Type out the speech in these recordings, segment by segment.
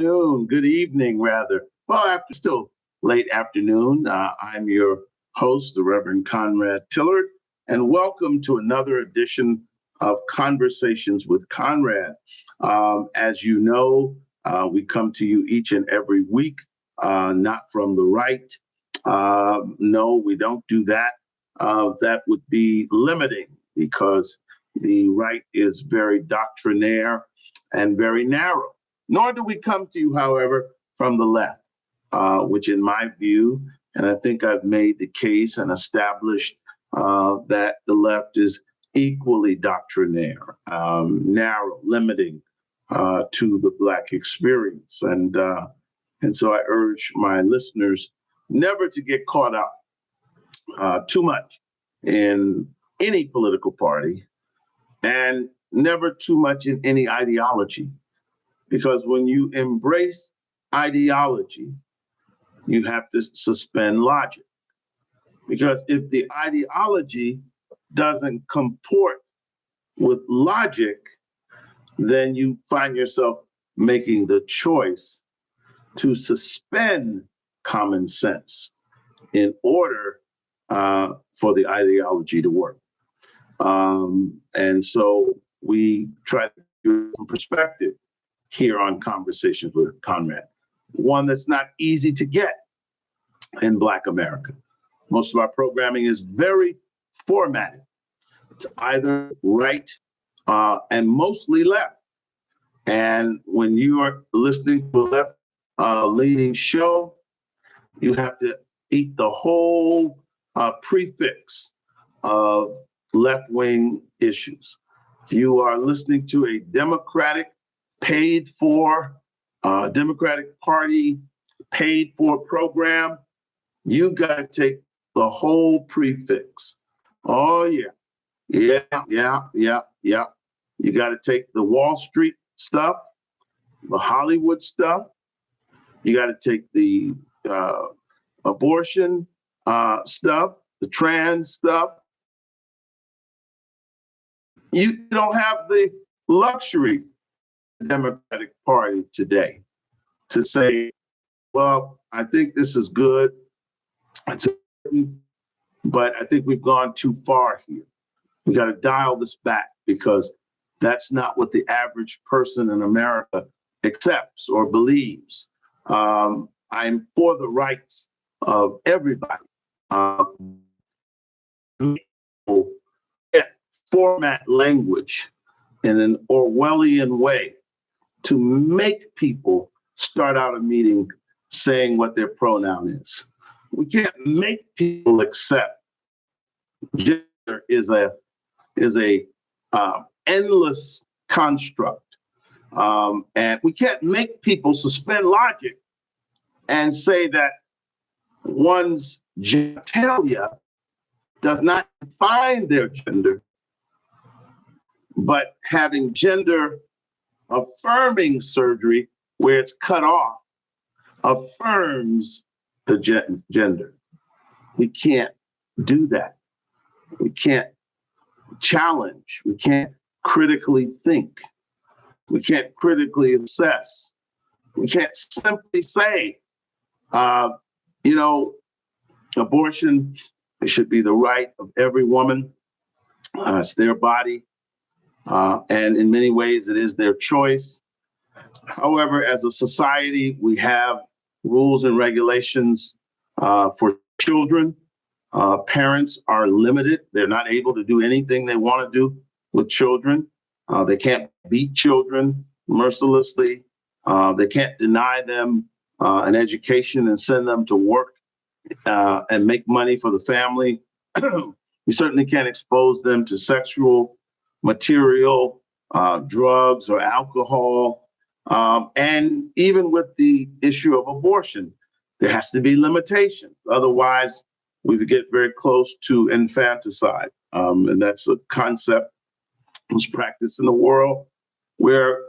Good evening, rather. Well, after still late afternoon, I'm your host, the Reverend Conrad Tillard, and welcome to another edition of Conversations with Conrad. As you know, we come to you each and every week, not from the right. No, we don't do that. That would be limiting because the right is very doctrinaire and very narrow. Nor do we come to you, however, from the left, which in my view, and I think I've made the case and established that the left is equally doctrinaire, narrow, limiting to the Black experience. And so I urge my listeners never to get caught up too much in any political party and never too much in any ideology. Because when you embrace ideology, you have to suspend logic. Because if the ideology doesn't comport with logic, then you find yourself making the choice to suspend common sense in order for the ideology to work. And so we try to give some perspective here on Conversations with Conrad, one that's not easy to get in Black America. Most of our programming is very formatted. It's either right and mostly left. And when you are listening to a left-leaning show, you have to eat the whole prefix of left-wing issues. If you are listening to a Democratic paid for, Democratic Party paid for program, you got to take the whole prefix. Oh, yeah. Yeah. You got to take the Wall Street stuff, the Hollywood stuff. You got to take the abortion stuff, the trans stuff. You don't have the luxury, the Democratic Party today, to say, well, I think this is good, but I think we've gone too far here. We got to dial this back because that's not what the average person in America accepts or believes. I'm for the rights of everybody. Format language in an Orwellian way to make people start out a meeting saying what their pronoun is. We can't make people accept gender is a endless construct, and we can't make people suspend logic and say that one's genitalia does not define their gender, but having gender affirming surgery where it's cut off affirms the gender. We can't do that. We can't challenge. We can't critically think. We can't critically assess. We can't simply say, abortion should be the right of every woman. It's their body. And in many ways, it is their choice. However, as a society, we have rules and regulations for children. Parents are limited. They're not able to do anything they want to do with children. They can't beat children mercilessly. They can't deny them an education and send them to work and make money for the family. We certainly can't expose them to sexual material, drugs or alcohol. And even with the issue of abortion, there has to be limitations. Otherwise, we would get very close to infanticide. And that's a concept that was practiced in the world where,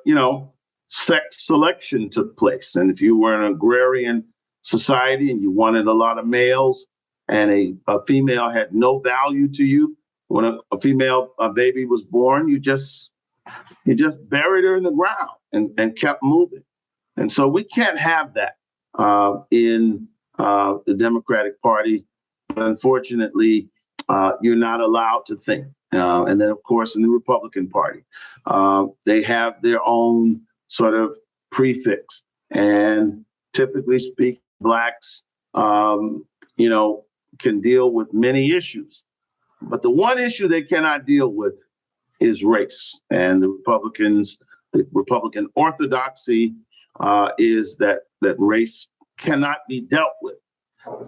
sex selection took place. And if you were an agrarian society and you wanted a lot of males and a female had no value to you, when a female baby was born, you just buried her in the ground and kept moving. And so we can't have that in the Democratic Party. But unfortunately, you're not allowed to think. And then, of course, in the Republican Party, they have their own sort of prefix. And typically speaking, Blacks, can deal with many issues. But the one issue they cannot deal with is race. And the Republican orthodoxy is that race cannot be dealt with.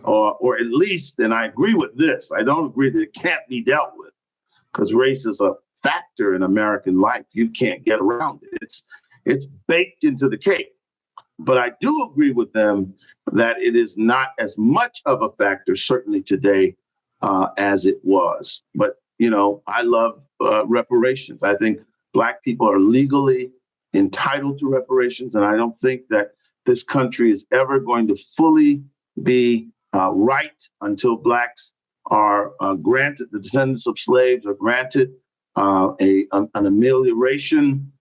Or at least, and I agree with this, I don't agree that it can't be dealt with, because race is a factor in American life. You can't get around it. It's baked into the cake. But I do agree with them that it is not as much of a factor, certainly today, as it was. But, I love reparations. I think Black people are legally entitled to reparations. And I don't think that this country is ever going to fully be right until Blacks are granted, the descendants of slaves are granted an amelioration,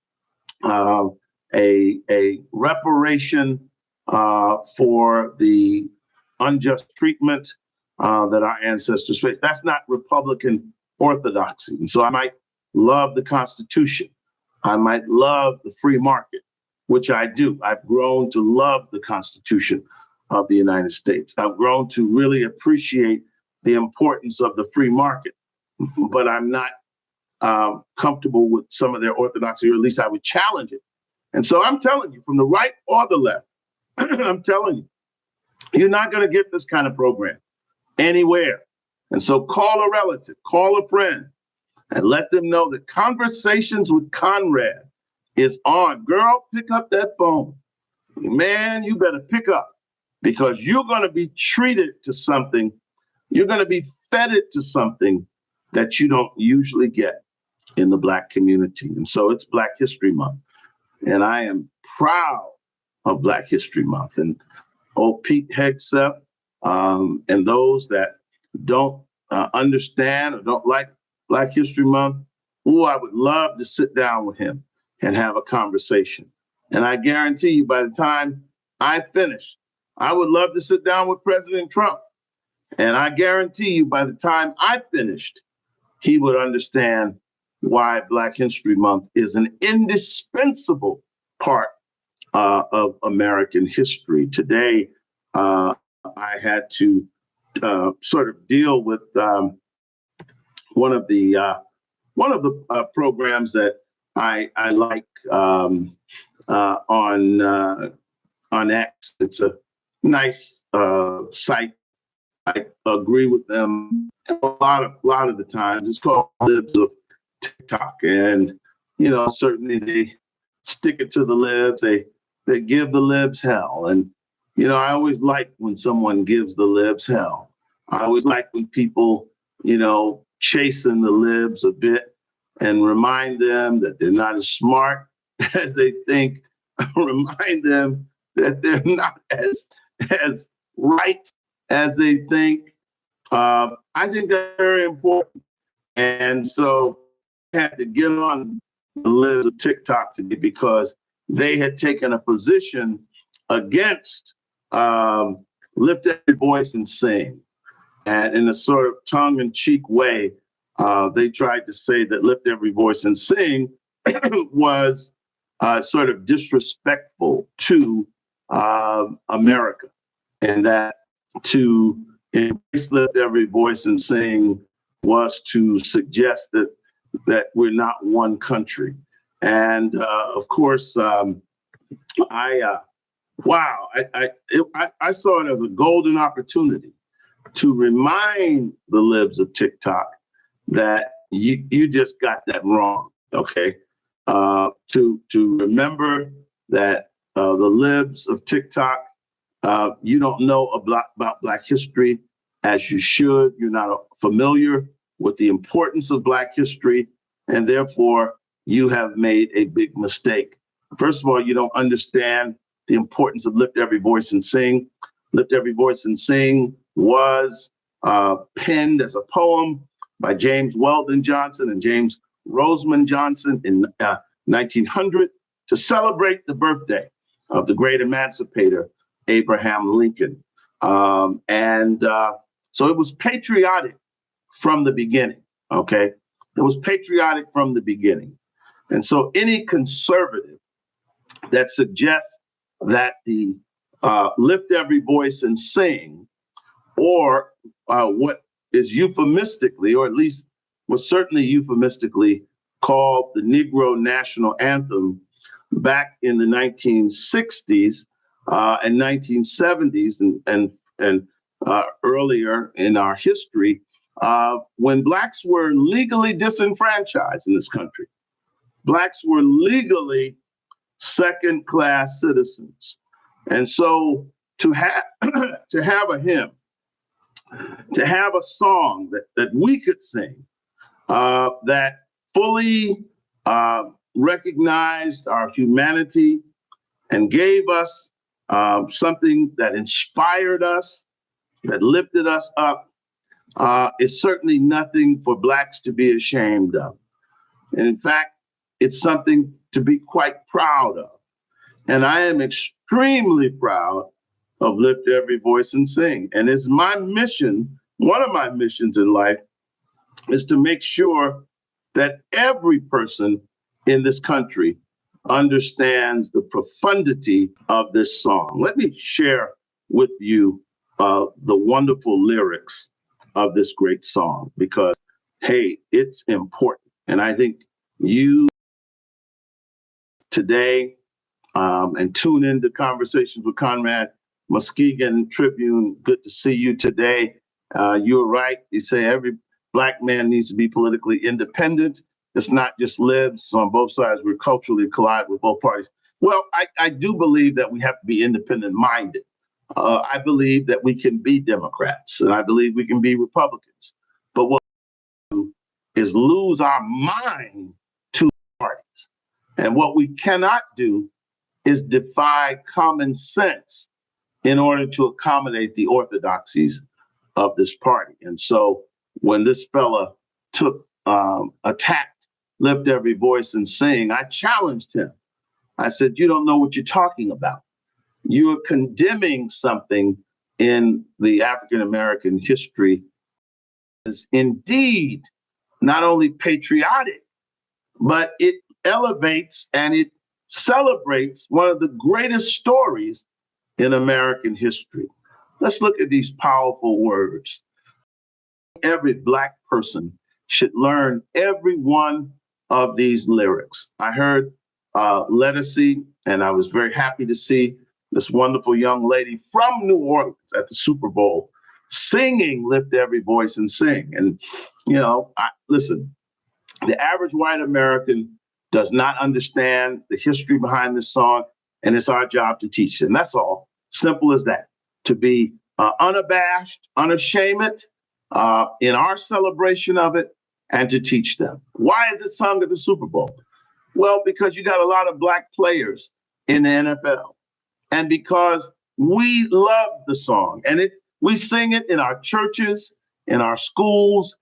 a reparation for the unjust treatment that our ancestors faced. That's not Republican orthodoxy. And so I might love the Constitution. I might love the free market, which I do. I've grown to love the Constitution of the United States. I've grown to really appreciate the importance of the free market, but I'm not comfortable with some of their orthodoxy, or at least I would challenge it And so I'm telling you, from the right or the left, I'm telling you, you're not going to get this kind of program anywhere. And so call a relative, call a friend, and let them know that Conversations with Conrad is on. Girl, pick up that phone. Man, you better pick up, because you're going to be treated to something. You're going to be feted to something that you don't usually get in the Black community. And so it's Black History Month. And I am proud of Black History Month. And Pete Hegseth, and those that don't understand or don't like Black History Month, I would love to sit down with him and have a conversation. And I guarantee you, by the time I finish, I would love to sit down with President Trump. And I guarantee you, by the time I finished, he would understand why Black History Month is an indispensable part of American history. Today, I had to sort of deal with one of the programs that I like on X. It's a nice site. I agree with them a lot of the times. It's called Libs of TikTok, and certainly they stick it to the libs. They give the libs hell, and I always like when someone gives the libs hell. I always like when people chasing the libs a bit and remind them that they're not as smart as they think. Remind them that they're not as right as they think. I think that's very important. And so I had to get on the libs of TikTok today because they had taken a position against Lift Every Voice and Sing. And in a sort of tongue-in-cheek way, they tried to say that Lift Every Voice and Sing was sort of disrespectful to America, and that to embrace Lift Every Voice and Sing was to suggest that we're not one country. And of course, I saw it as a golden opportunity to remind the libs of TikTok that you just got that wrong. Okay, to remember that the libs of TikTok, you don't know about Black history as you should. You're not familiar with the importance of Black history, and therefore you have made a big mistake. First of all, you don't understand the importance of Lift Every Voice and Sing. Lift Every Voice and Sing was penned as a poem by James Weldon Johnson and James Rosamond Johnson in 1900 to celebrate the birthday of the great emancipator, Abraham Lincoln. So it was patriotic from the beginning, okay? It was patriotic from the beginning. And so any conservative that suggests that the Lift Every Voice and Sing, or what is euphemistically, or at least was certainly euphemistically called the Negro National Anthem back in the 1960s and 1970s and earlier in our history, when Blacks were legally disenfranchised in this country. Blacks were legally second-class citizens. And so to have a hymn, to have a song that we could sing that fully recognized our humanity and gave us something that inspired us, that lifted us up, is certainly nothing for Blacks to be ashamed of. And in fact, it's something to be quite proud of. And I am extremely proud of Lift Every Voice and Sing. And it's my mission, one of my missions in life, is to make sure that every person in this country understands the profundity of this song. Let me share with you the wonderful lyrics of this great song, because, hey, it's important. And I think you today and tune into Conversations with Conrad. Muskegon Tribune, good to see you today. You're right. You say every Black man needs to be politically independent. It's not just libs on both sides. We're culturally collide with both parties. Well, I do believe that we have to be independent minded. I believe that we can be Democrats and I believe we can be Republicans. But what we do is lose our mind to parties. And what we cannot do is defy common sense in order to accommodate the orthodoxies of this party. And so when this fella attacked Lift Every Voice and Sing, I challenged him. I said, you don't know what you're talking about. You are condemning something in the African-American history is indeed not only patriotic, but it elevates and it celebrates one of the greatest stories in American history. Let's look at these powerful words. Every Black person should learn every one of these lyrics. I heard Lettucey, and I was very happy to see this wonderful young lady from New Orleans at the Super Bowl singing Lift Every Voice and Sing. And, listen, the average white American does not understand the history behind this song, and it's our job to teach them. That's all. Simple as that. To be unabashed, unashamed in our celebration of it, and to teach them. Why is it sung at the Super Bowl? Well, because you got a lot of Black players in the NFL, and because we love the song, and we sing it in our churches, in our schools,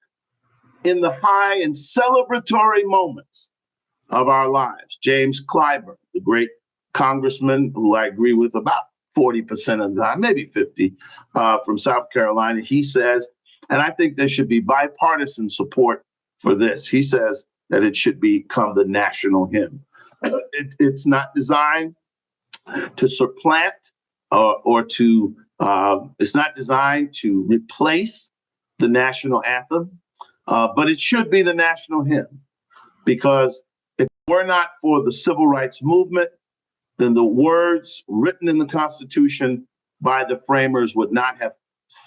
in the high and celebratory moments of our lives. James Clyburn, the great congressman who I agree with about 40% of the time, maybe 50, from South Carolina, he says, and I think there should be bipartisan support for this. He says that it should become the national hymn. It's not designed to supplant it's not designed to replace the national anthem, but it should be the national hymn. Because if it were not for the civil rights movement, then the words written in the Constitution by the framers would not have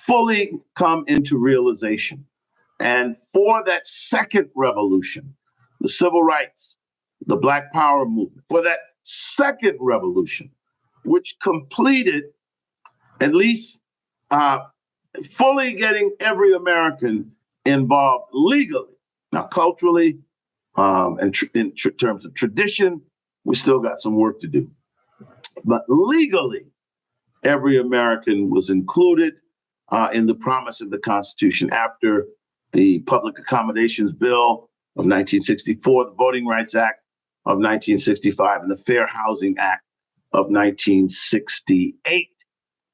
fully come into realization. And for that second revolution, the civil rights, the Black Power movement, for that second revolution, which completed at least fully getting every American involved legally. Now, culturally, and in terms of tradition, we still got some work to do. But legally, every American was included in the promise of the Constitution after the Public Accommodations Bill of 1964, the Voting Rights Act of 1965, and the Fair Housing Act of 1968.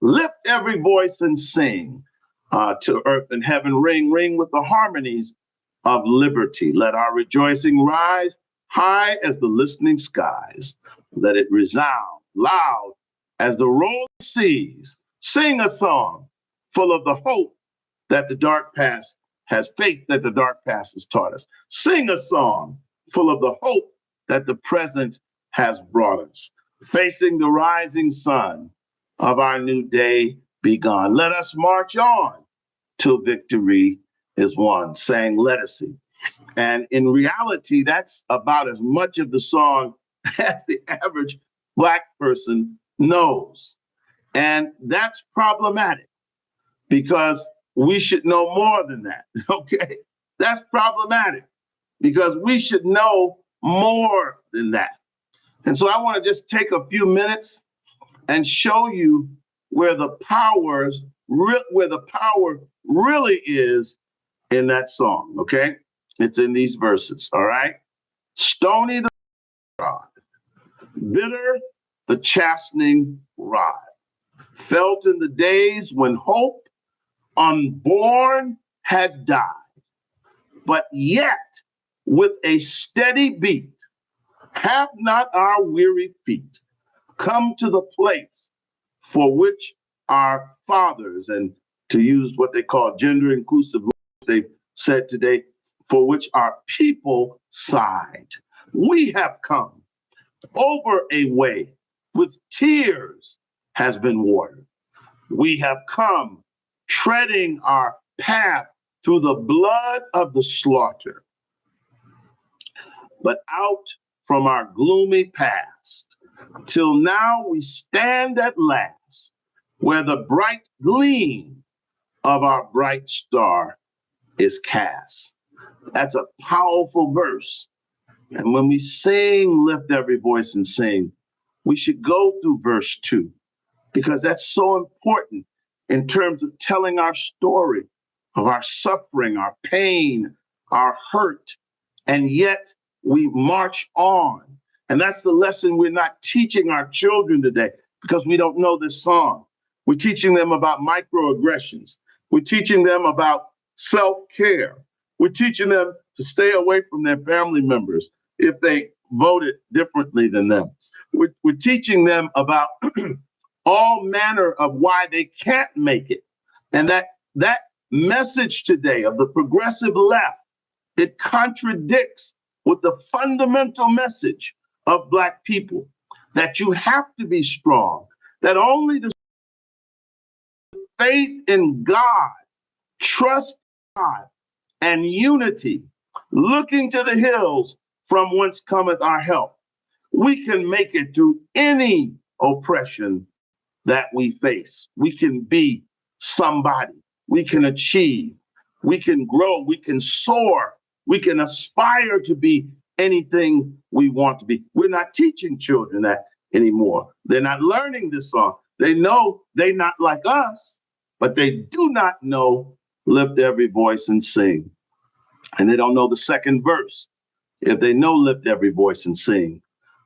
Lift every voice and sing to earth and heaven, ring with the harmonies of liberty. Let our rejoicing rise high as the listening skies. Let it resound loud as the rolling seas. Sing a song full of the hope that the dark past has, faith that the dark past has taught us. Sing a song full of the hope that the present has brought us. Facing the rising sun of our new day begun. Let us march on till victory is won, sang Lettucey. And in reality, that's about as much of the song as the average Black person knows. And that's problematic because we should know more than that, okay? That's problematic because we should know more than that. And so I want to just take a few minutes and show you where the power really is in that song, okay? It's in these verses, all right? Stony the rod, bitter the chastening rod, felt in the days when hope unborn had died, but yet with a steady beat, have not our weary feet come to the place for which our fathers, and to use what they call gender inclusive, they said today, for which our people sighed. We have come over a way with tears has been watered. We have come treading our path through the blood of the slaughter. But out from our gloomy past, till now we stand at last, where the bright gleam of our bright star is cast. That's a powerful verse. And when we sing, lift every voice and sing, we should go through verse 2, because that's so important in terms of telling our story of our suffering, our pain, our hurt, and yet we march on. And that's the lesson we're not teaching our children today, because we don't know this song. We're teaching them about microaggressions. We're teaching them about self-care. We're teaching them to stay away from their family members if they voted differently than them. We're teaching them about all manner of why they can't make it. And that message today of the progressive left, it contradicts with the fundamental message of Black people, that you have to be strong, that only the faith in God, trust God, and unity, looking to the hills from whence cometh our help, we can make it through any oppression that we face. We can be somebody. We can achieve. We can grow. We can soar. We can aspire to be anything we want to be. We're not teaching children that anymore. They're not learning this song. They know they're not like us, but they do not know lift every voice and sing. And they don't know the second verse. If they know lift every voice and sing,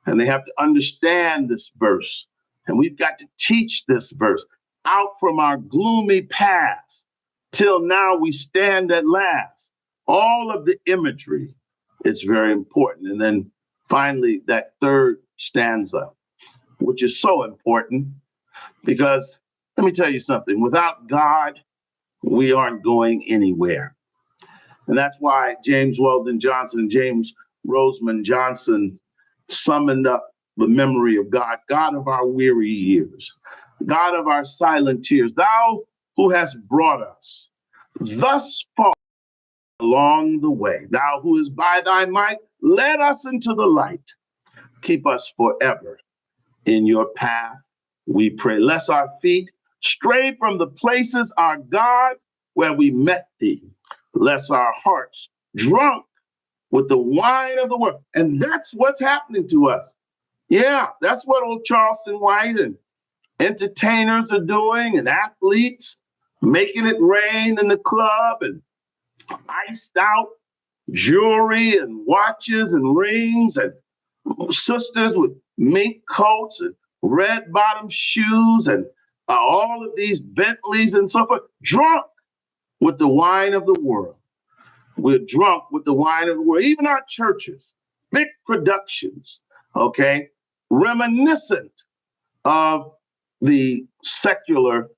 and they have to understand this verse, and we've got to teach this verse. Out from our gloomy past, till now we stand at last. All of the imagery is very important. And then finally, that third stanza, which is so important, because let me tell you something, without God, we aren't going anywhere. And that's why James Weldon Johnson and James Roseman Johnson summoned up the memory of God, God of our weary years, God of our silent tears, thou who hast brought us thus far along the way, thou who is by thy might led us into the light, keep us forever in your path, we pray. Lest our feet stray from the places, our God, where we met thee, lest our hearts drunk with the wine of the world. And that's what's happening to us. Yeah, that's what old Charleston White and entertainers are doing, and athletes making it rain in the club, and iced out jewelry and watches and rings, and sisters with mink coats and red bottom shoes, and all of these Bentleys and so forth, drunk with the wine of the world. We're drunk with the wine of the world. Even our churches, big productions, okay, reminiscent of the secular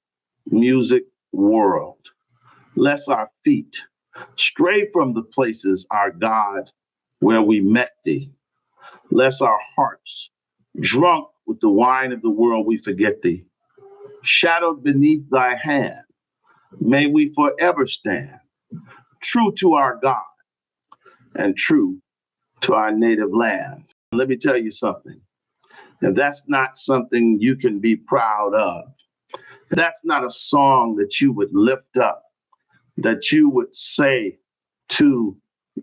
music world. Lest our feet stray from the places, our God, where we met thee. Lest our hearts, drunk with the wine of the world, we forget thee. Shadowed beneath thy hand, may we forever stand, true to our God and true to our native land. Let me tell you something. If that's not something you can be proud of, that's not a song that you would lift up, that you would say to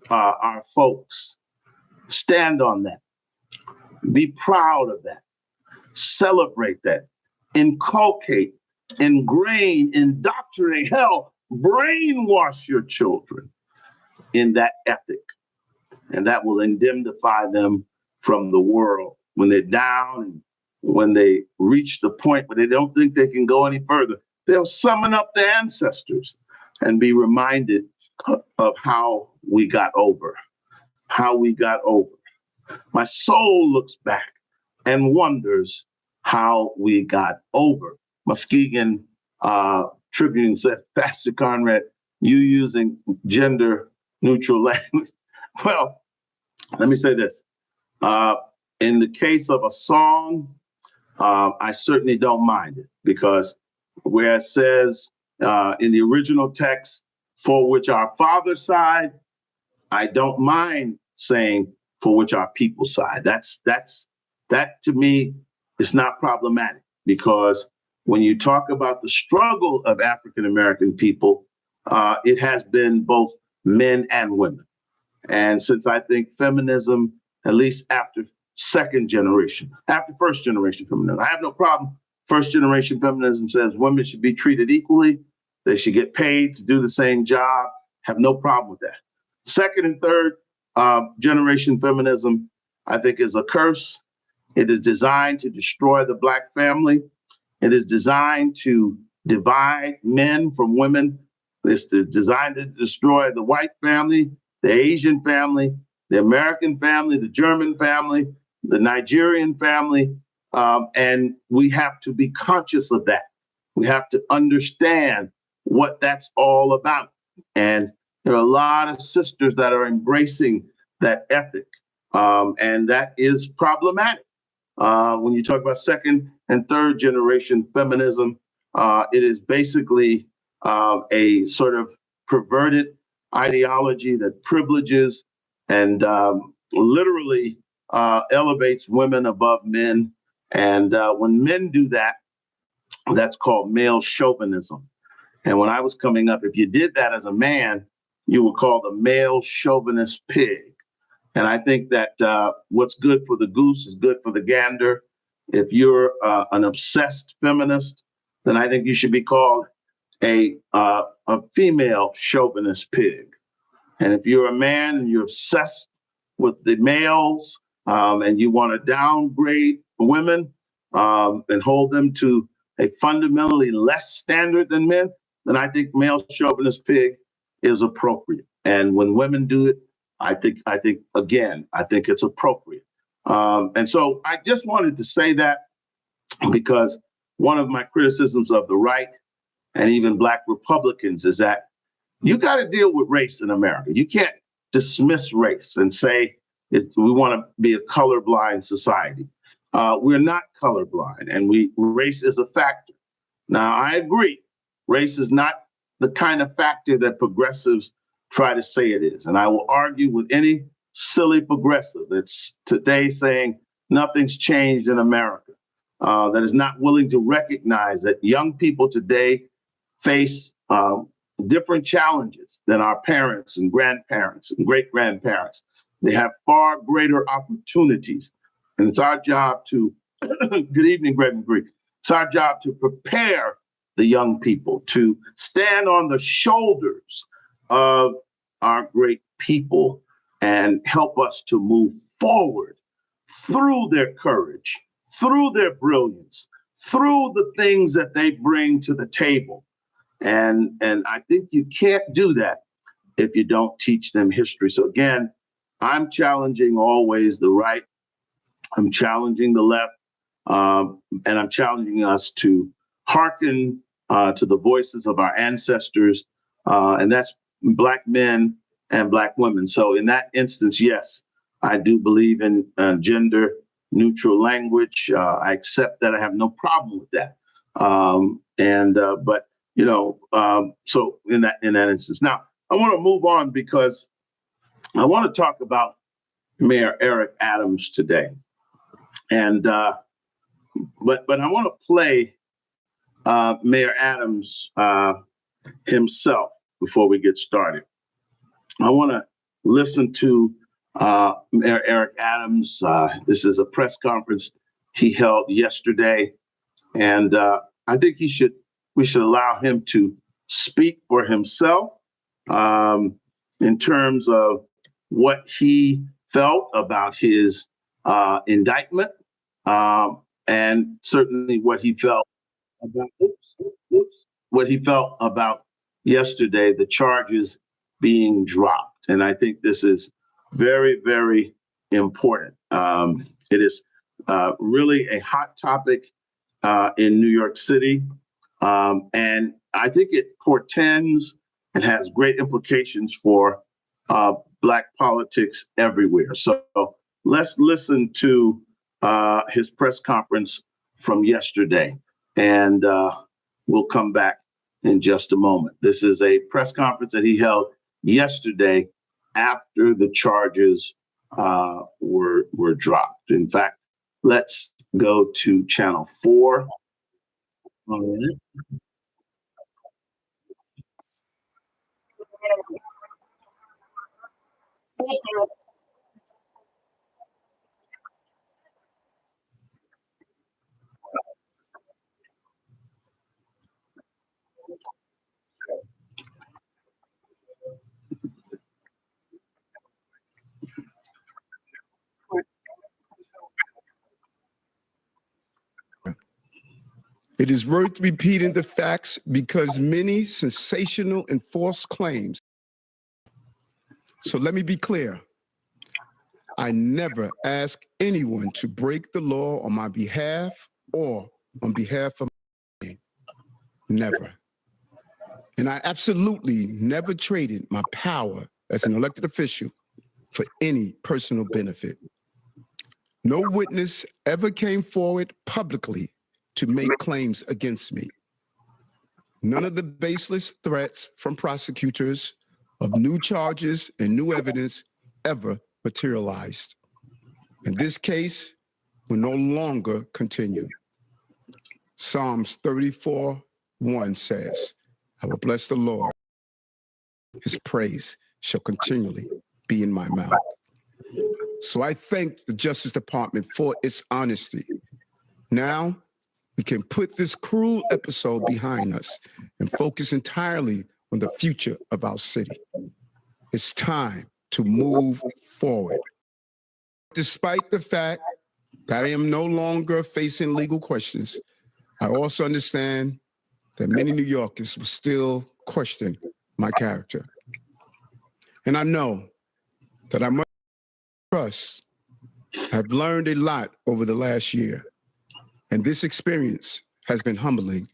our folks, stand on that, be proud of that, celebrate that, inculcate, ingrain, indoctrinate, hell, brainwash your children in that ethic. And that will indemnify them from the world when they're down, and when they reach the point where they don't think they can go any further. They'll summon up their ancestors and be reminded of how we got over, how we got over. My soul looks back and wonders how we got over. Muskegon Tribune says, Pastor Conrad, you using gender neutral language. Well, let me say this. In the case of a song, I certainly don't mind it because where it says in the original text, for which our father side, I don't mind saying for which our people side. That to me is not problematic because when you talk about the struggle of African American people, it has been both men and women. And since I think feminism, at least after after first generation feminism, I have no problem. First generation feminism says women should be treated equally. They should get paid to do the same job. Have no problem with that. Second and third generation feminism, I think, is a curse. It is designed to destroy the Black family. It is designed to divide men from women. It's designed to destroy the white family, the Asian family, the American family, the German family, the Nigerian family. And we have to be conscious of that. We have to understand what that's all about. And there are a lot of sisters that are embracing that ethic. And that is problematic. When you talk about second and third generation feminism, it is basically a sort of perverted ideology that privileges and literally elevates women above men. And when men do that, that's called male chauvinism. And when I was coming up, if you did that as a man, you were called a male chauvinist pig. And I think that what's good for the goose is good for the gander. If you're an obsessed feminist, then I think you should be called a female chauvinist pig. And if you're a man and you're obsessed with the males and you want to downgrade women and hold them to a fundamentally less standard than men, then I think male chauvinist pig is appropriate. And when women do it, I think it's appropriate. And so I just wanted to say that because one of my criticisms of the right and even Black Republicans is that you got to deal with race in America. You can't dismiss race and say we want to be a colorblind society. We're not colorblind, and race is a factor. Now, I agree, race is not the kind of factor that progressives try to say it is. And I will argue with any silly progressive that's today saying nothing's changed in America, that is not willing to recognize that young people today face different challenges than our parents and grandparents and great-grandparents. They have far greater opportunities. And it's our job to, good evening, Greg and Greek. It's our job to prepare the young people to stand on the shoulders of our great people and help us to move forward through their courage, through their brilliance, through the things that they bring to the table. And I think you can't do that if you don't teach them history. So again, I'm challenging always the right. I'm challenging the left. And I'm challenging us to hearken to the voices of our ancestors. And that's Black men and Black women. So in that instance, yes, I do believe in gender neutral language. I accept that. I have no problem with that. But so in that instance, now I want to move on because I want to talk about Mayor Eric Adams today, and but I want to play Mayor Adams himself before we get started. I want to listen to Mayor Eric Adams. This is a press conference he held yesterday, and I think we should allow him to speak for himself in terms of what he felt about his indictment, and certainly what he felt about yesterday, the charges being dropped. And I think this is very, very important. It is really a hot topic in New York City. And I think it portends and has great implications for Black politics everywhere. So let's listen to his press conference from yesterday. And we'll come back in just a moment. This is a press conference that he held yesterday after the charges were dropped. In fact, let's go to channel 4. All right. It is worth repeating the facts because many sensational and false claims. So let me be clear. I never ask anyone to break the law on my behalf or on behalf of my never. And I absolutely never traded my power as an elected official for any personal benefit. No witness ever came forward publicly to make claims against me. None of the baseless threats from prosecutors of new charges and new evidence ever materialized. And this case will no longer continue. Psalms 34:1 says, I will bless the Lord. His praise shall continually be in my mouth. So I thank the Justice Department for its honesty. Now, we can put this cruel episode behind us and focus entirely on the future of our city. It's time to move forward. Despite the fact that I am no longer facing legal questions, I also understand that many New Yorkers will still question my character. And I know that I must trust. I've learned a lot over the last year. And this experience has been humbling.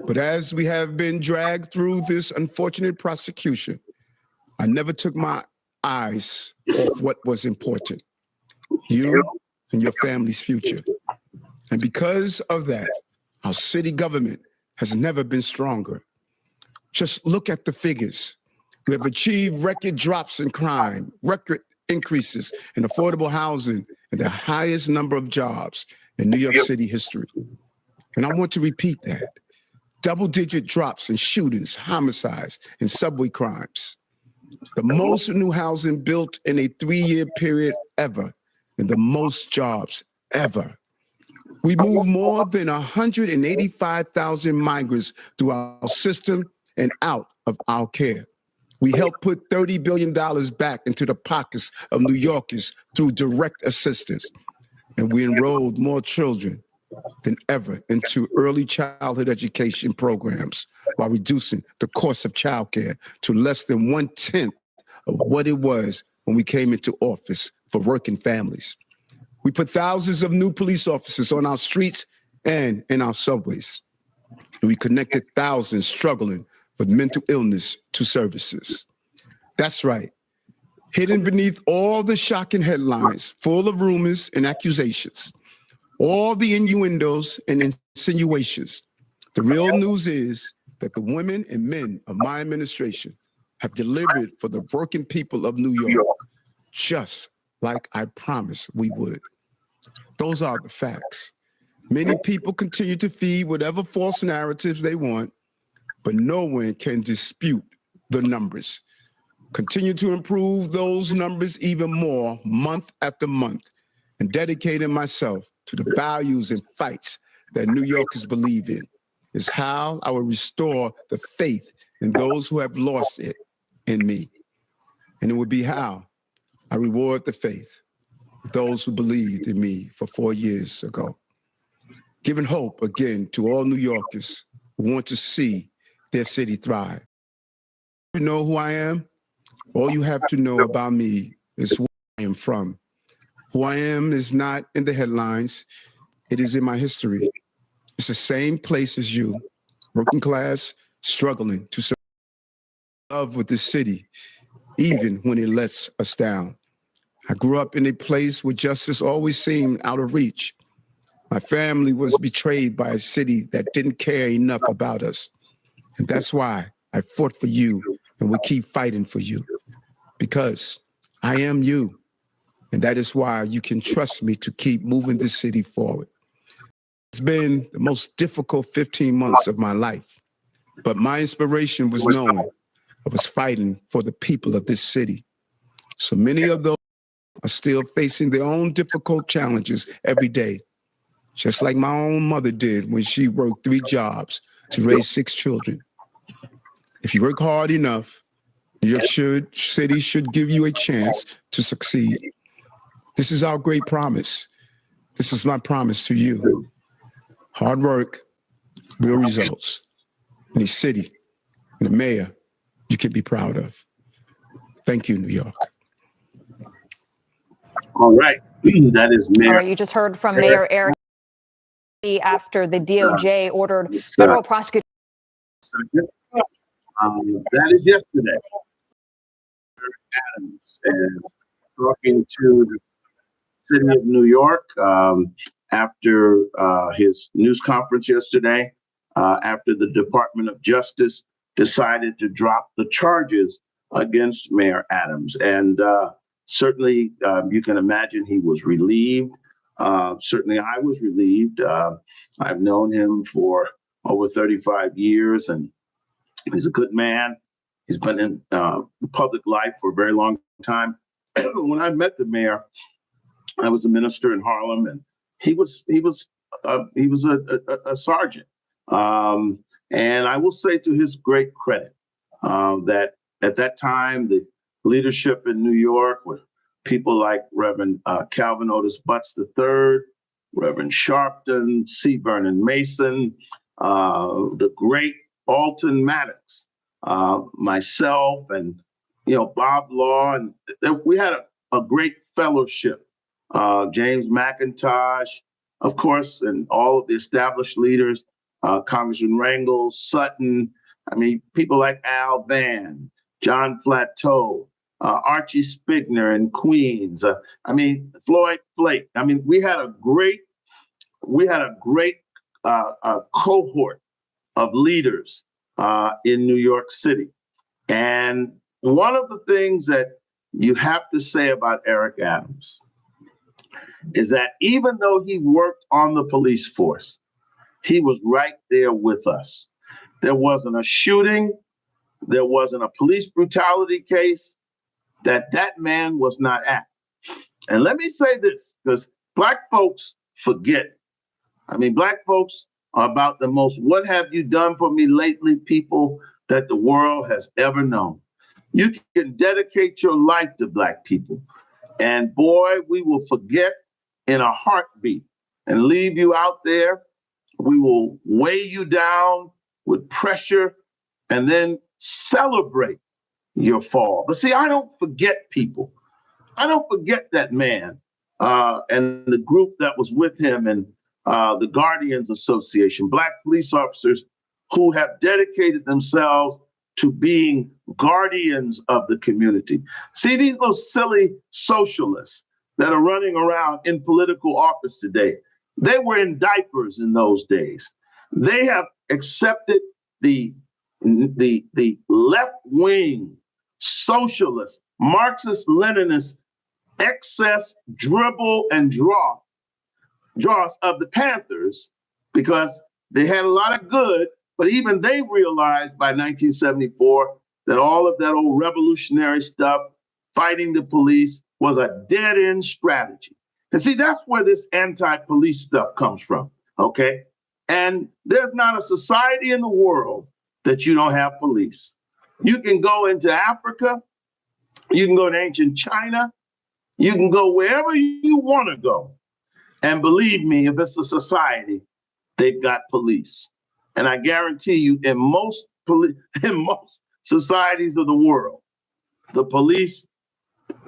But as we have been dragged through this unfortunate prosecution, I never took my eyes off what was important, you and your family's future. And because of that, our city government has never been stronger. Just look at the figures. We have achieved record drops in crime, record increases in affordable housing, and the highest number of jobs in New York City history. And I want to repeat that. Double-digit drops in shootings, homicides, and subway crimes. The most new housing built in a 3-year period ever, and the most jobs ever. We moved more than 185,000 migrants through our system and out of our care. We helped put $30 billion back into the pockets of New Yorkers through direct assistance. And we enrolled more children than ever into early childhood education programs while reducing the cost of childcare to less than 1/10 of what it was when we came into office for working families. We put thousands of new police officers on our streets and in our subways. And we connected thousands struggling with mental illness to services. That's right. Hidden beneath all the shocking headlines, full of rumors and accusations, all the innuendos and insinuations, the real news is that the women and men of my administration have delivered for the working people of New York, just like I promised we would. Those are the facts. Many people continue to feed whatever false narratives they want, but no one can dispute the numbers. Continue to improve those numbers even more month after month and dedicating myself to the values and fights that New Yorkers believe in is how I will restore the faith in those who have lost it in me. And it would be how I reward the faith of those who believed in me for 4 years ago. Giving hope again to all New Yorkers who want to see their city thrive. You know who I am? All you have to know about me is where I am from. Who I am is not in the headlines. It is in my history. It's the same place as you, working class, struggling to survive. Love with this city, even when it lets us down. I grew up in a place where justice always seemed out of reach. My family was betrayed by a city that didn't care enough about us. And that's why I fought for you and will keep fighting for you, because I am you. And that is why you can trust me to keep moving this city forward. It's been the most difficult 15 months of my life, but my inspiration was knowing I was fighting for the people of this city. So many of those are still facing their own difficult challenges every day, just like my own mother did when she worked 3 jobs to raise 6 children. If you work hard enough, New York City should give you a chance to succeed. This is our great promise. This is my promise to you. Hard work, real results. In a city, and a mayor you can be proud of. Thank you, New York. All right. That is Mayor. All right, you just heard from Mayor Eric after the DOJ ordered federal prosecutors. That is yesterday. Adams, and talking to the city of New York after his news conference yesterday, after the Department of Justice decided to drop the charges against Mayor Adams. And certainly you can imagine he was relieved. Certainly I was relieved. I've known him for over 35 years, and he's a good man. He's been in public life for a very long time. When I met the mayor, I was a minister in Harlem, and he was a sergeant. And I will say, to his great credit, that at that time the leadership in New York were people like Reverend Calvin Otis Butts III, Reverend Sharpton, C. Vernon Mason, the great Alton Maddox, myself, and Bob Law, and we had a great fellowship. James McIntosh, of course, and all of the established leaders, Congressman Rangel, Sutton. I mean, people like Al Vann, John Flateau, Archie Spigner in Queens. Floyd Flake. I mean, we had a great cohort of leaders in New York City. And one of the things that you have to say about Eric Adams is that even though he worked on the police force, he was right there with us. There wasn't a shooting, there wasn't a police brutality case that man was not at. And let me say this, because Black folks forget. I mean, Black folks are about the most "what have you done for me lately" people that the world has ever known. You can dedicate your life to Black people, and boy, we will forget in a heartbeat and leave you out there. We will weigh you down with pressure and then celebrate your fall. But see, I don't forget people. I don't forget that man and the group that was with him, and the Guardians Association, Black police officers who have dedicated themselves to being guardians of the community. See, these little silly socialists that are running around in political office today, they were in diapers in those days. They have accepted the left-wing socialist, Marxist-Leninist excess dribble and draws of the Panthers, because they had a lot of good, but even they realized by 1974 that all of that old revolutionary stuff, fighting the police, was a dead-end strategy. And see, that's where this anti-police stuff comes from, okay? And there's not a society in the world that you don't have police. You can go into Africa, you can go to ancient China, you can go wherever you want to go. And believe me, if it's a society, they've got police. And I guarantee you, in most societies of the world, the police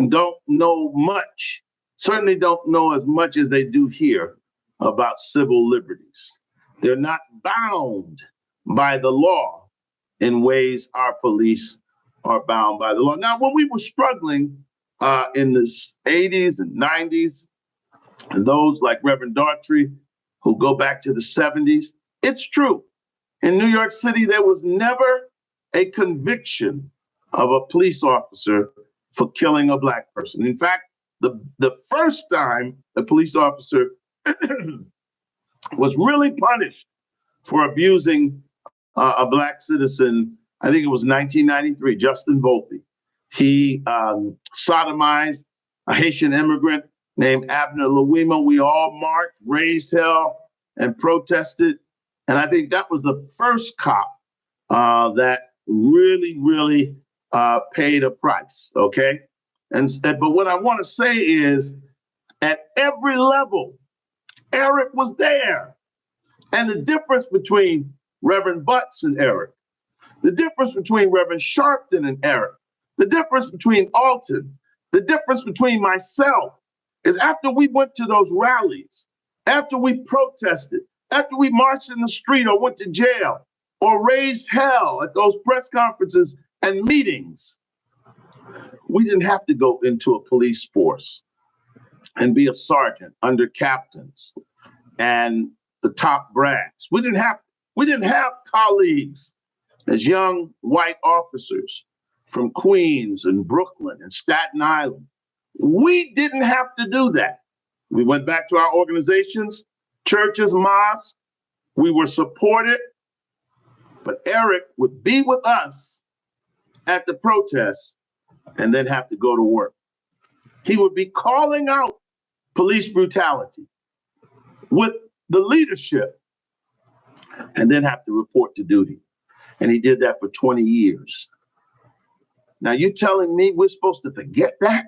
don't know much, certainly don't know as much as they do here about civil liberties. They're not bound by the law in ways our police are bound by the law. Now, when we were struggling in the 80s and 90s, and those like Reverend Daughtry who go back to the 70s. It's true. In New York City, there was never a conviction of a police officer for killing a black person. In fact, the first time a police officer was really punished for abusing a black citizen, I think it was 1993, Justin Volpe. He sodomized a Haitian immigrant named Abner Louima. We all marched, raised hell, and protested. And I think that was the first cop that really paid a price, okay? But what I want to say is, at every level, Eric was there. And the difference between Reverend Butts and Eric, the difference between Reverend Sharpton and Eric, the difference between Alton, the difference between myself is after we went to those rallies, after we protested, after we marched in the street or went to jail or raised hell at those press conferences and meetings, we didn't have to go into a police force and be a sergeant under captains and the top brass. We didn't have colleagues as young white officers from Queens and Brooklyn and Staten Island. We didn't have to do that. We went back to our organizations, churches, mosques. We were supported, but Eric would be with us at the protests and then have to go to work. He would be calling out police brutality with the leadership and then have to report to duty. And he did that for 20 years. Now, you telling me we're supposed to forget that?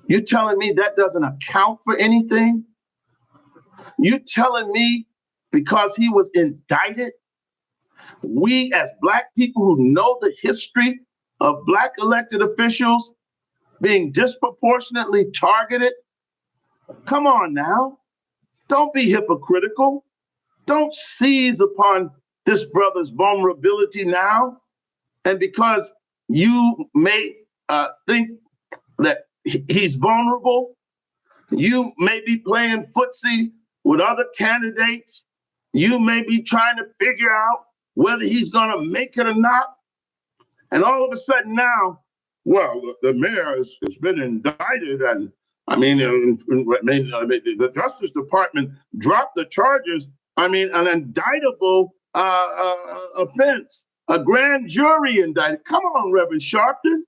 You telling me that doesn't account for anything? You telling me because he was indicted, we as Black people who know the history of Black elected officials being disproportionately targeted? Come on now. Don't be hypocritical. Don't seize upon this brother's vulnerability now. And because you may think that he's vulnerable, you may be playing footsie with other candidates. You may be trying to figure out whether he's going to make it or not. And all of a sudden now, well, the mayor has been indicted, and I mean, the Justice Department dropped the charges. I mean, an indictable offense, a grand jury indicted. Come on, Reverend Sharpton.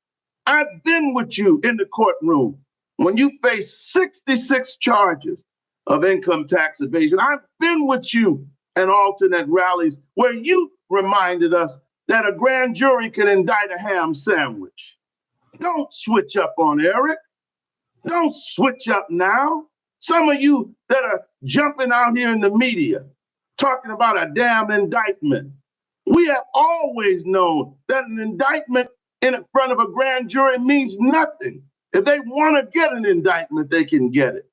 I've been with you in the courtroom when you faced 66 charges of income tax evasion. I've been with you in alternate rallies where you reminded us that a grand jury can indict a ham sandwich. Don't switch up on Eric. Don't switch up now. Some of you that are jumping out here in the media talking about a damn indictment. We have always known that an indictment in front of a grand jury means nothing. If they want to get an indictment, they can get it.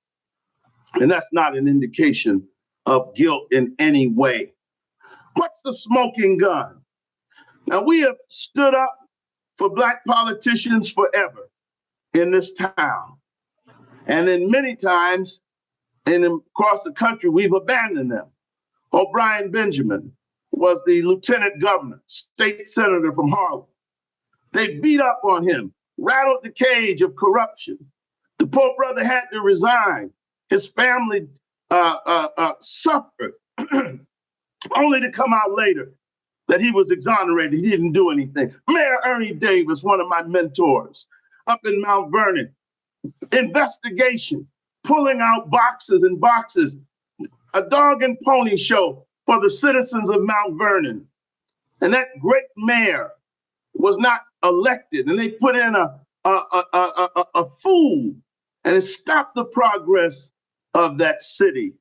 And that's not an indication of guilt in any way. What's the smoking gun? Now, we have stood up for Black politicians forever in this town. And in many times across the country, we've abandoned them. O'Brien Benjamin was the lieutenant governor, state senator from Harlem. They beat up on him, rattled the cage of corruption. The poor brother had to resign. His family suffered, only to come out later that he was exonerated. He didn't do anything. Mayor Ernie Davis, one of my mentors, up in Mount Vernon, investigation, pulling out boxes and boxes, a dog and pony show for the citizens of Mount Vernon. And that great mayor was not elected, and they put in a fool, and it stopped the progress of that city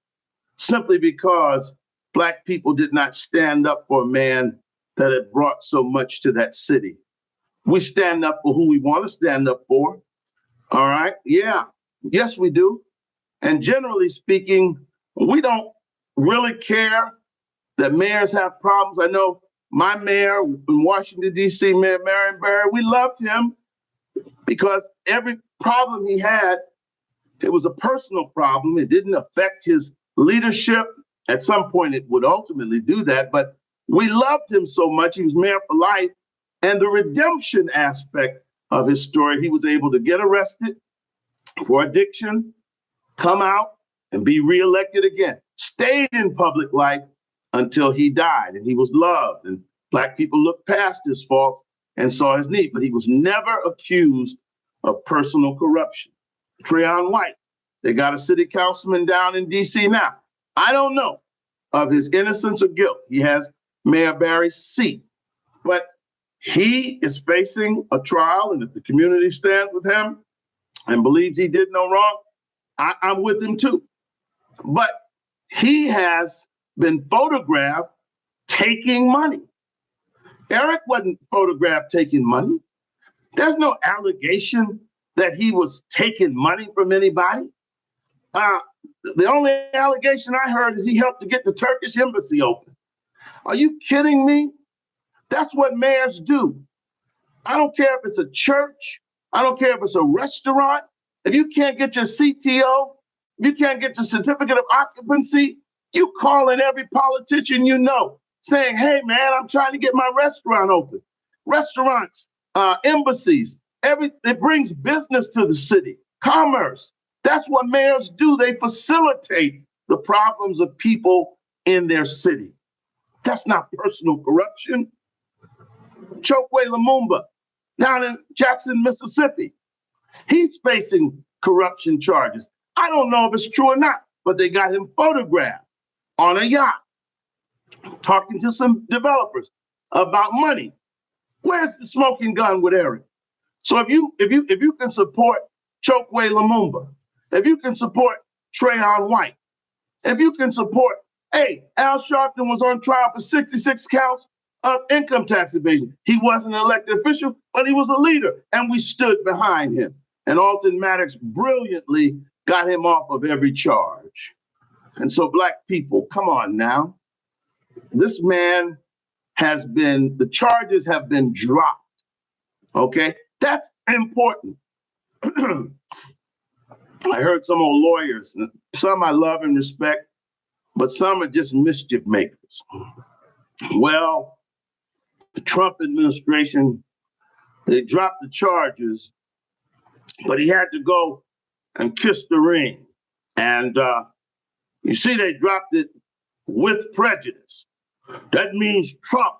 simply because Black people did not stand up for a man that had brought so much to that city. We stand up for who we want to stand up for. All right. Yeah. Yes, we do. And generally speaking, we don't really care that mayors have problems. I know my mayor in Washington, D.C., Mayor Marion Barry, we loved him because every problem he had, it was a personal problem. It didn't affect his leadership, at some point it would ultimately do that, but we loved him so much. He was mayor for life. And the redemption aspect of his story, he was able to get arrested for addiction, come out and be reelected again, stayed in public life until he died, and he was loved, and Black people looked past his faults and saw his need, but he was never accused of personal corruption. Trayon White, they got a city councilman down in DC now. I don't know of his innocence or guilt. He has Mayor Barry's seat, but he is facing a trial, and if the community stands with him and believes he did no wrong, I'm with him too. But he has been photographed taking money. Eric wasn't photographed taking money. There's no allegation that he was taking money from anybody. The only allegation I heard is he helped to get the Turkish embassy open. Are you kidding me? That's what mayors do. I don't care if it's a church. I don't care if it's a restaurant. If you can't get your CTO, if you can't get your certificate of occupancy, you call in every politician you know, saying, hey, man, I'm trying to get my restaurant open. Restaurants, embassies, it brings business to the city, commerce. That's what mayors do. They facilitate the problems of people in their city. That's not personal corruption. Chokwe Lumumba down in Jackson, Mississippi. He's facing corruption charges. I don't know if it's true or not, but they got him photographed on a yacht, talking to some developers about money. Where's the smoking gun with Eric? So if you can support Chokwe Lumumba, if you can support Trayon White, if you can support, hey, Al Sharpton was on trial for 66 counts of income tax evasion. He wasn't an elected official, but he was a leader, and we stood behind him. And Alton Maddox brilliantly got him off of every charge. And so Black people, come on now. This man the charges have been dropped, okay? That's important. I heard some old lawyers, some I love and respect, but some are just mischief makers. Well, the Trump administration, they dropped the charges, but he had to go and kiss the ring. And you see, they dropped it with prejudice. That means Trump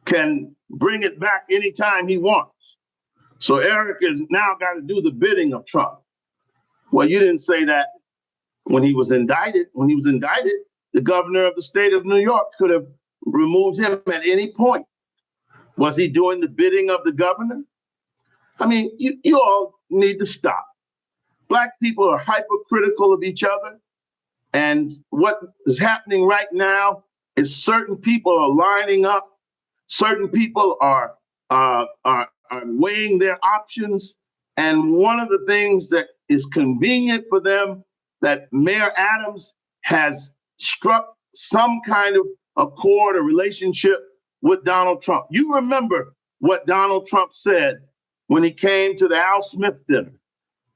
can bring it back anytime he wants. So Eric has now got to do the bidding of Trump. Well, you didn't say that when he was indicted. When he was indicted, the governor of the state of New York could have removed him at any point. Was he doing the bidding of the governor? I mean, you all need to stop. Black people are hypercritical of each other. And what is happening right now is certain people are lining up. Certain people are weighing their options. And one of the things that is convenient for them, that Mayor Adams has struck some kind of accord or relationship with Donald Trump. You remember what Donald Trump said when he came to the Al Smith dinner.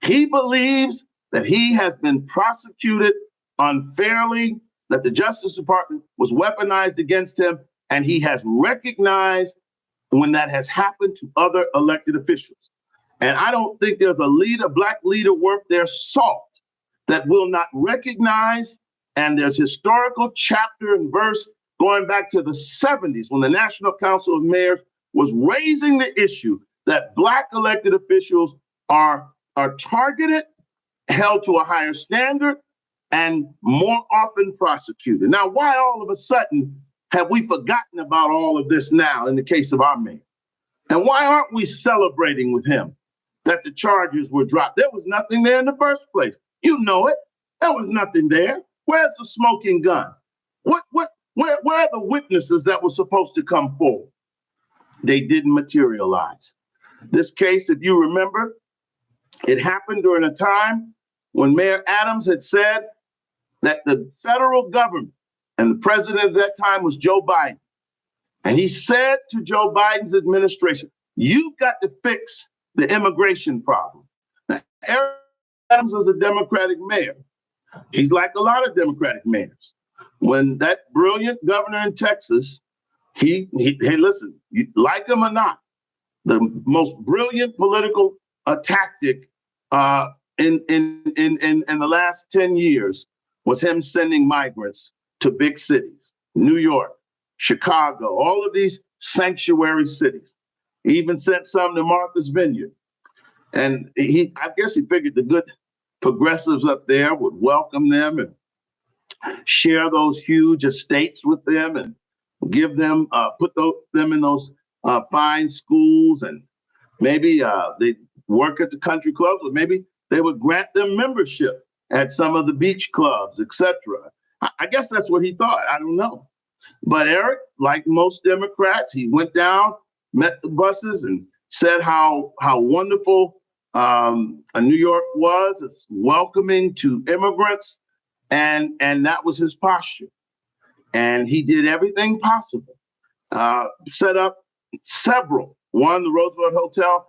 He believes that he has been prosecuted unfairly, that the Justice Department was weaponized against him, and he has recognized when that has happened to other elected officials. And I don't think there's a Black leader worth their salt that will not recognize, and there's historical chapter and verse going back to the 70s when the National Council of Mayors was raising the issue that Black elected officials are targeted, held to a higher standard, and more often prosecuted. Now, why all of a sudden have we forgotten about all of this now in the case of our mayor? And why aren't we celebrating with him that the charges were dropped? There was nothing there in the first place. You know it. There was nothing there. Where's the smoking gun? Where are the witnesses that were supposed to come forward? They didn't materialize. This case, if you remember, it happened during a time when Mayor Adams had said that the federal government, and the president at that time was Joe Biden, and he said to Joe Biden's administration, you've got to fix the immigration problem. Now, Eric Adams is a Democratic mayor, He's like a lot of Democratic mayors. When that brilliant governor in Texas, hey, listen, you like him or not, the most brilliant political tactic in the last 10 years was him sending migrants to big cities, New York, Chicago, all of these sanctuary cities. He even sent some to Martha's Vineyard. And I guess he figured the good progressives up there would welcome them and share those huge estates with them and give them, them in those fine schools, and maybe they work at the country clubs, or maybe they would grant them membership at some of the beach clubs, etc. I guess that's what he thought. I don't know. But Eric, like most Democrats, he went down, met the buses, and said how wonderful New York was. It's welcoming to immigrants, and that was his posture. And he did everything possible. Set up several. One, the Roosevelt Hotel.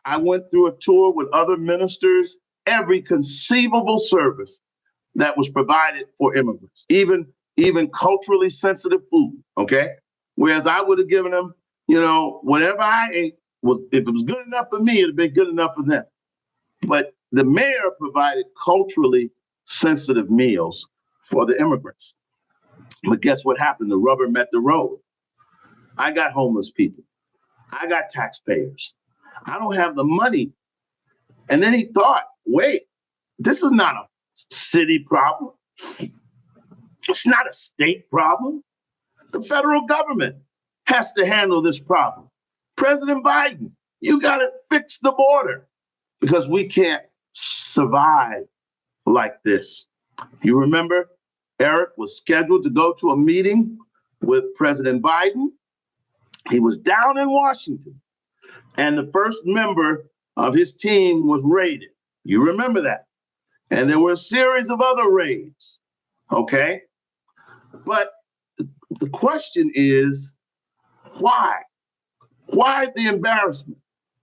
I went through a tour with other ministers, every conceivable service that was provided for immigrants, even culturally sensitive food, okay? Whereas I would have given them, whatever I ate, if it was good enough for me, it'd be good enough for them. But the mayor provided culturally sensitive meals for the immigrants. But guess what happened? The rubber met the road. I got homeless people. I got taxpayers. I don't have the money. And then he thought, wait, this is not a city problem. It's not a state problem. The federal government has to handle this problem. President Biden, you got to fix the border because we can't survive like this. You remember Eric was scheduled to go to a meeting with President Biden. He was down in Washington, and the first member of his team was raided. You remember that. And there were a series of other raids, okay? But the question is, why? Why the embarrassment?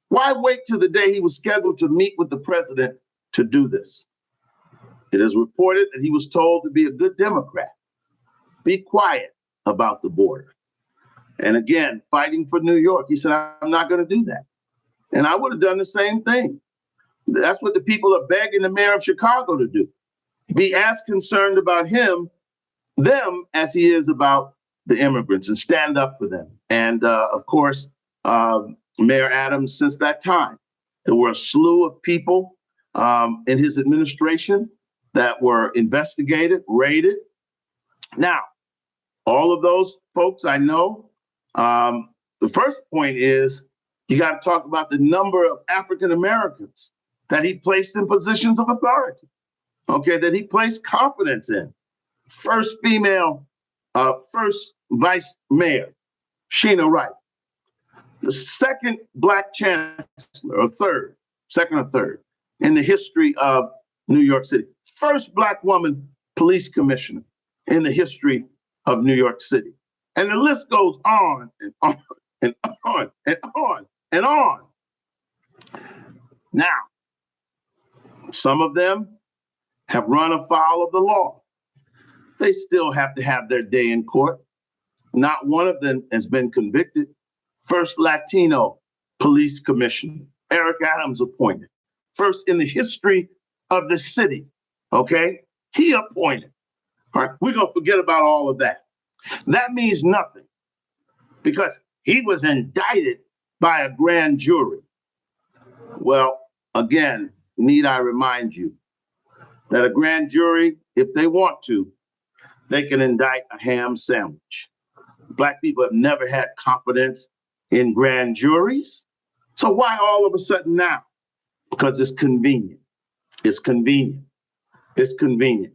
Why wait till the day he was scheduled to meet with the president to do this? It is reported that he was told to be a good Democrat, be quiet about the border. And again, fighting for New York, he said, I'm not going to do that. And I would have done the same thing. That's what the people are begging the mayor of Chicago to do. Be as concerned about them, as he is about the immigrants, and stand up for them. And of course, Mayor Adams, since that time, there were a slew of people in his administration that were investigated, raided. Now, all of those folks I know, the first point is you got to talk about the number of African Americans that he placed in positions of authority, okay, that he placed confidence in. First female, first vice mayor, Sheena Wright. The second Black chancellor, second or third, in the history of New York City. First Black woman police commissioner in the history of New York City. And the list goes on and on and on and on and on. Now, some of them have run afoul of the law. They still have to have their day in court. Not one of them has been convicted. First Latino police commissioner, Eric Adams appointed. First in the history of the city, okay? He appointed. All right, we're gonna forget about all of that. That means nothing because he was indicted by a grand jury. Well, again, need I remind you that a grand jury, if they want to, they can indict a ham sandwich. Black people have never had confidence in grand juries. So why all of a sudden now? Because it's convenient. It's convenient. It's convenient.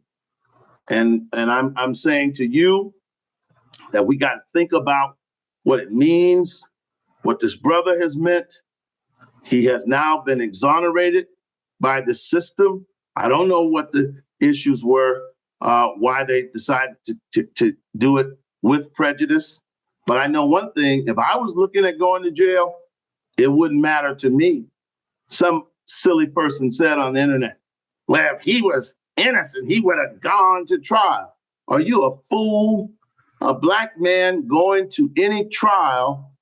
And I'm saying to you that we got to think about what it means, what this brother has meant. He has now been exonerated by the system. I don't know what the issues were, why they decided to do it with prejudice. But I know one thing, if I was looking at going to jail, it wouldn't matter to me. Some silly person said on the internet, well, if he was innocent. He would have gone to trial. Are you a fool? A black man going to any trial,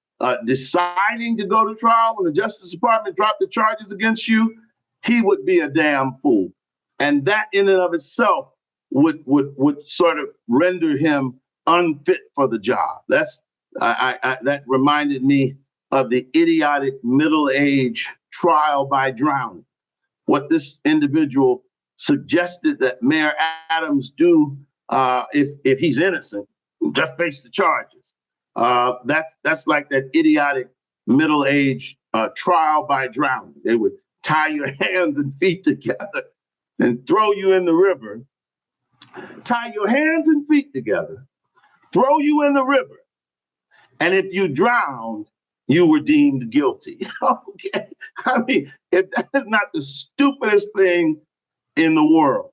deciding to go to trial when the Justice Department dropped the charges against you, he would be a damn fool. And that in and of itself would sort of render him unfit for the job. That reminded me of the idiotic middle-age trial by drowning. What this individual suggested that Mayor Adams do if he's innocent, just face the charges. That's like that idiotic middle-age trial by drowning. They would tie your hands and feet together and throw you in the river. Tie your hands and feet together, throw you in the river, and if you drowned, you were deemed guilty. Okay, I mean, if that is not the stupidest thing in the world,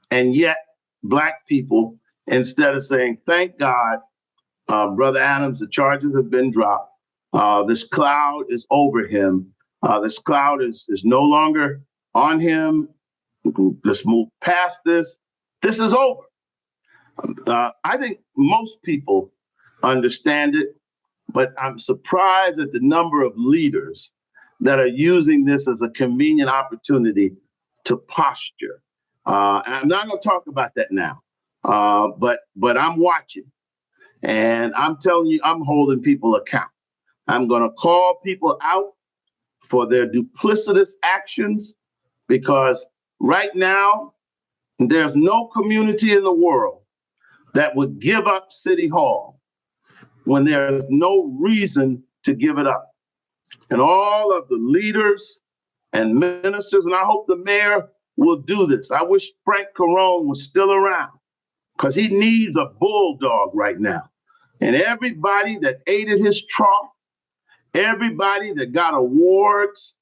and yet Black people, instead of saying, thank God, Brother Adams, the charges have been dropped. This cloud is over him. This cloud is no longer on him. Let's move past this. This is over. I think most people understand it, but I'm surprised at the number of leaders that are using this as a convenient opportunity to posture. And I'm not going to talk about that now, but I'm watching, and I'm telling you, I'm holding people account. I'm going to call people out for their duplicitous actions, because right now, there's no community in the world that would give up City Hall when there is no reason to give it up. And all of the leaders and ministers, and I hope the mayor will do this. I wish Frank Carone was still around, because he needs a bulldog right now. And everybody that ate at his trough, everybody that got awards,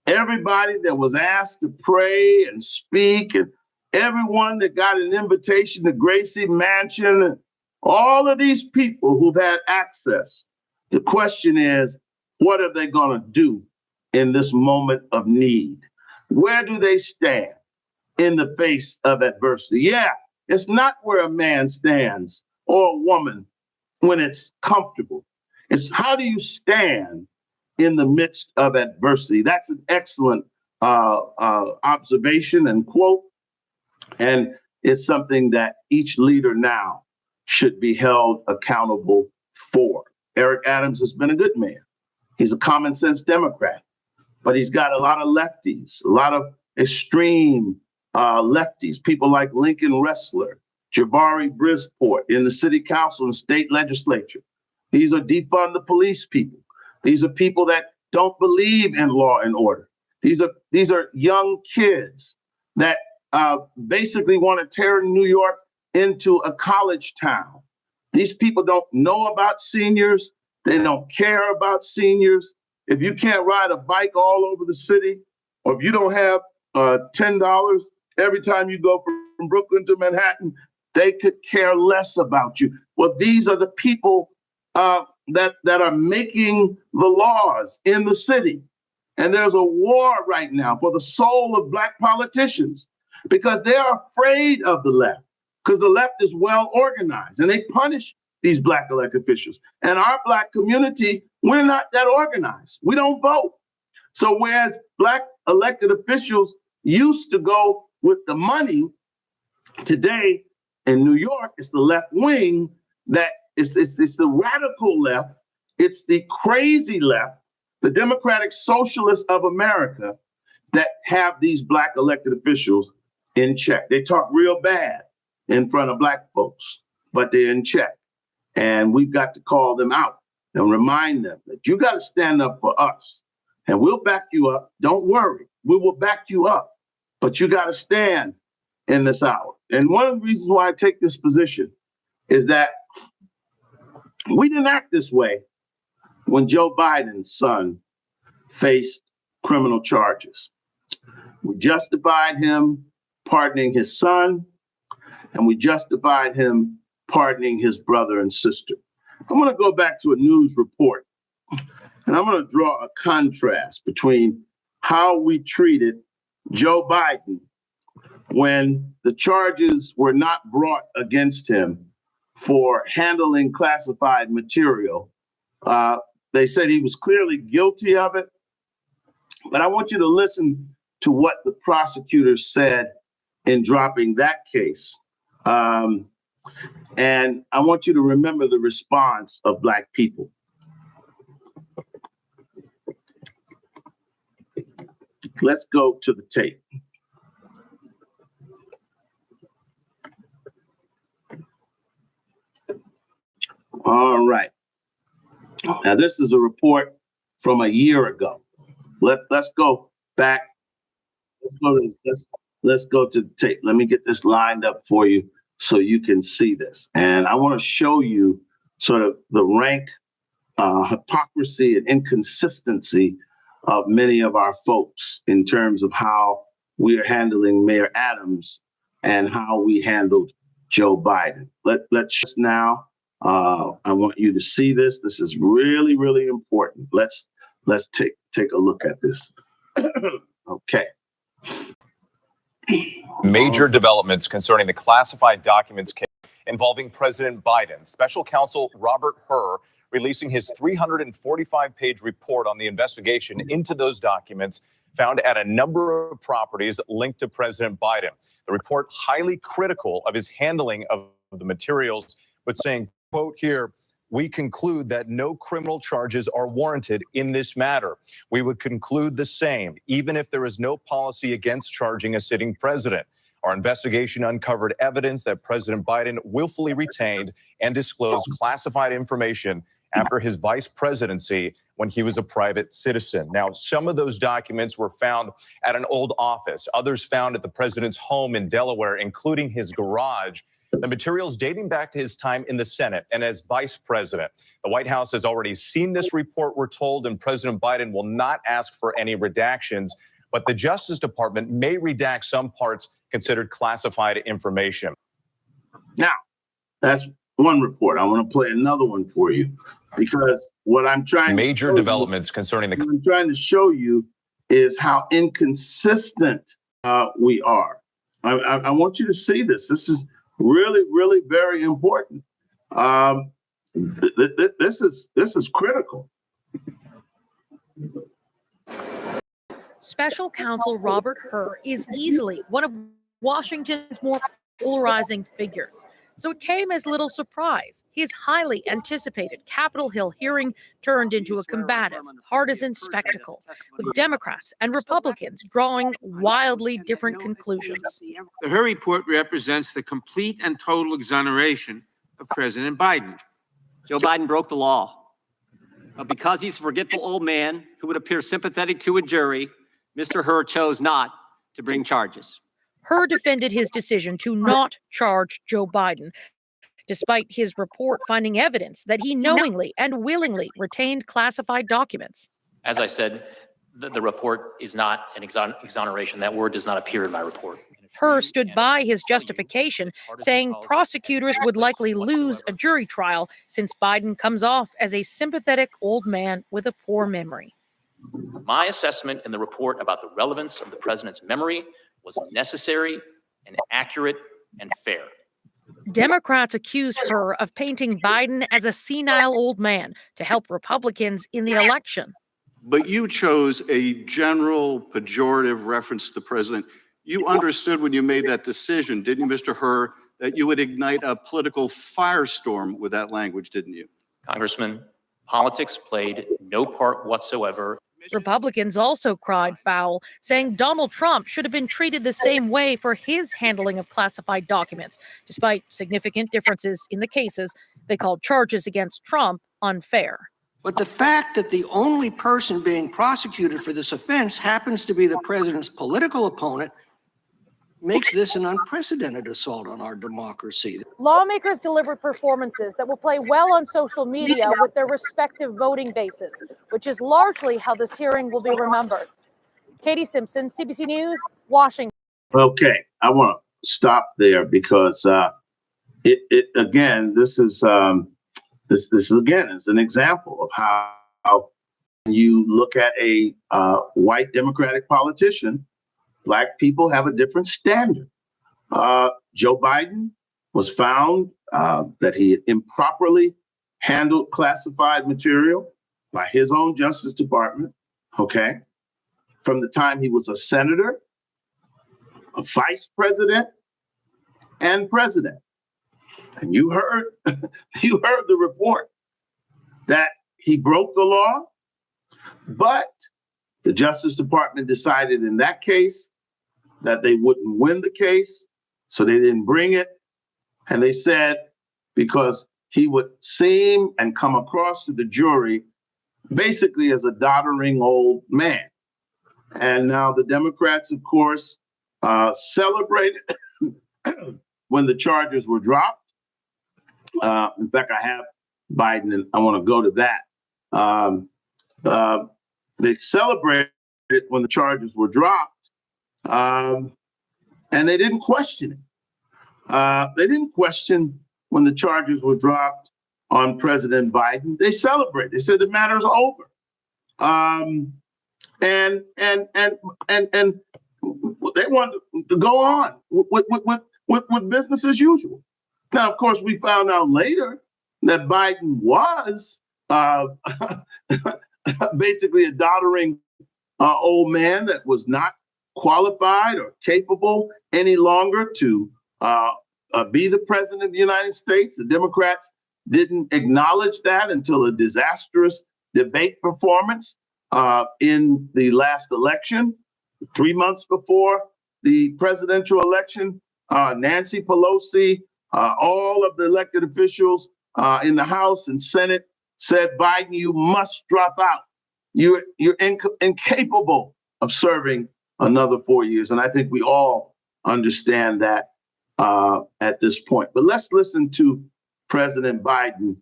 everybody that was asked to pray and speak, and everyone that got an invitation to Gracie Mansion, and all of these people who've had access. The question is, what are they going to do in this moment of need? Where do they stand in the face of adversity? Yeah, it's not where a man stands or a woman when it's comfortable. It's how do you stand in the midst of adversity? That's an excellent observation and quote. And it's something that each leader now should be held accountable for. Eric Adams has been a good mayor. He's a common sense Democrat, but he's got a lot of lefties, a lot of extreme lefties, people like Lincoln Ressler, Jabari Brisport in the city council and state legislature. These are defund the police people. These are people that don't believe in law and order. These are young kids that basically want to turn New York into a college town. These people don't know about seniors. They don't care about seniors. If you can't ride a bike all over the city, or if you don't have $10 every time you go from Brooklyn to Manhattan, they could care less about you. Well, these are the people that are making the laws in the city. And there's a war right now for the soul of Black politicians, because they are afraid of the left, because the left is well organized and they punish these Black elected officials. And our Black community, we're not that organized. We don't vote. So whereas Black elected officials used to go with the money, today in New York, it's the left wing that it's the radical left, it's the crazy left, the Democratic Socialists of America that have these Black elected officials in check. They talk real bad in front of Black folks, but they're in check. And we've got to call them out and remind them that you got to stand up for us, and we'll back you up. Don't worry, we will back you up, but you got to stand in this hour. And one of the reasons why I take this position is that we didn't act this way when Joe Biden's son faced criminal charges. We justified him pardoning his son, and we justified him pardoning his brother and sister. I'm going to go back to a news report, and I'm going to draw a contrast between how we treated Joe Biden when the charges were not brought against him for handling classified material. They said he was clearly guilty of it, but I want you to listen to what the prosecutors said in dropping that case. And I want you to remember the response of Black people. Let's go to the tape. All right. Now, this is a report from a year ago. Let's go back. Let's go to the tape. Let me get this lined up for you so you can see this. And I want to show you sort of the rank hypocrisy and inconsistency of many of our folks in terms of how we are handling Mayor Adams and how we handled Joe Biden. Let's just now. I want you to see this. This is really, really important. Let's take a look at this. Okay. Major developments concerning the classified documents case involving President Biden. Special counsel Robert Hur releasing his 345-page report on the investigation into those documents found at a number of properties linked to President Biden. The report highly critical of his handling of the materials, but saying, quote here, "We conclude that no criminal charges are warranted in this matter. We would conclude the same, even if there is no policy against charging a sitting president. Our investigation uncovered evidence that President Biden willfully retained and disclosed classified information after his vice presidency when he was a private citizen." Now, some of those documents were found at an old office, others found at the president's home in Delaware, including his garage. The materials dating back to his time in the Senate and as vice president. The White House has already seen this report, we're told, and President Biden will not ask for any redactions, but the Justice Department may redact some parts considered classified information. Now, that's one report. I want to play another one for you because what I'm trying Major developments concerning the... What I'm trying to show you is how inconsistent we are. I want you to see this. This is really, really very important. This is critical. Special counsel Robert Hur is easily one of Washington's more polarizing figures. So it came as little surprise. His highly anticipated Capitol Hill hearing turned into a combative, partisan spectacle, with Democrats and Republicans drawing wildly different conclusions. The Hur report represents the complete and total exoneration of President Biden. Joe Biden broke the law. But because he's a forgetful old man who would appear sympathetic to a jury, Mr. Hur chose not to bring charges. Hur defended his decision to not charge Joe Biden, despite his report finding evidence that he knowingly and willingly retained classified documents. As I said, the report is not an exoneration. That word does not appear in my report. Hur stood by his justification, saying prosecutors would likely lose a jury trial since Biden comes off as a sympathetic old man with a poor memory. My assessment in the report about the relevance of the president's memory was necessary and accurate and fair. Democrats accused Hur of painting Biden as a senile old man to help Republicans in the election. But you chose a general pejorative reference to the president. You understood when you made that decision, didn't you, Mr. Hur, that you would ignite a political firestorm with that language, didn't you? Congressman, politics played no part whatsoever. Republicans also cried foul, saying Donald Trump should have been treated the same way for his handling of classified documents. Despite significant differences in the cases, they called charges against Trump unfair. But the fact that the only person being prosecuted for this offense happens to be the president's political opponent makes this an unprecedented assault on our democracy. Lawmakers delivered performances that will play well on social media with their respective voting bases, which is largely how this hearing will be remembered. Katie Simpson, CBC News, Washington. Okay, I want to stop there because again, this is again is an example of how you look at a white Democratic politician. Black people have a different standard Joe Biden was found that he had improperly handled classified material by his own Justice Department, okay, from the time he was a senator, a vice president, and president. And you heard, you heard the report that he broke the law, but the Justice Department decided in that case that they wouldn't win the case, so they didn't bring it. And they said because he would seem and come across to the jury basically as a doddering old man. And now the Democrats, of course, celebrated when the charges were dropped. In fact, I have Biden, and I want to go to that. They celebrated when the charges were dropped, and they didn't question it. They didn't question when the charges were dropped on President Biden. They celebrated. They said the matter's over. And they wanted to go on with business as usual. Now, of course, we found out later that Biden was basically a doddering old man that was not qualified or capable any longer to be the president of the United States. The Democrats didn't acknowledge that until a disastrous debate performance in the last election, 3 months before the presidential election. Nancy Pelosi, all of the elected officials in the House and Senate said, Biden, you must drop out. You're incapable of serving another 4 years. And I think we all understand that at this point. But let's listen to President Biden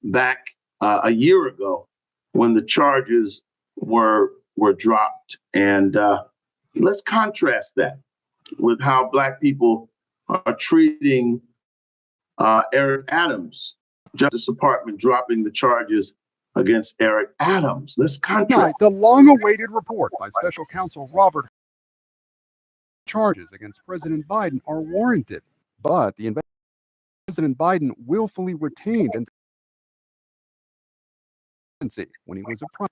back a year ago when the charges were dropped. And let's contrast that with how Black people are treating Eric Adams, Justice Department dropping the charges against Eric Adams. Let's contrast. The long-awaited report by Special Counsel Robert charges against President Biden are warranted, but the President Biden willfully retained and when he was a prime.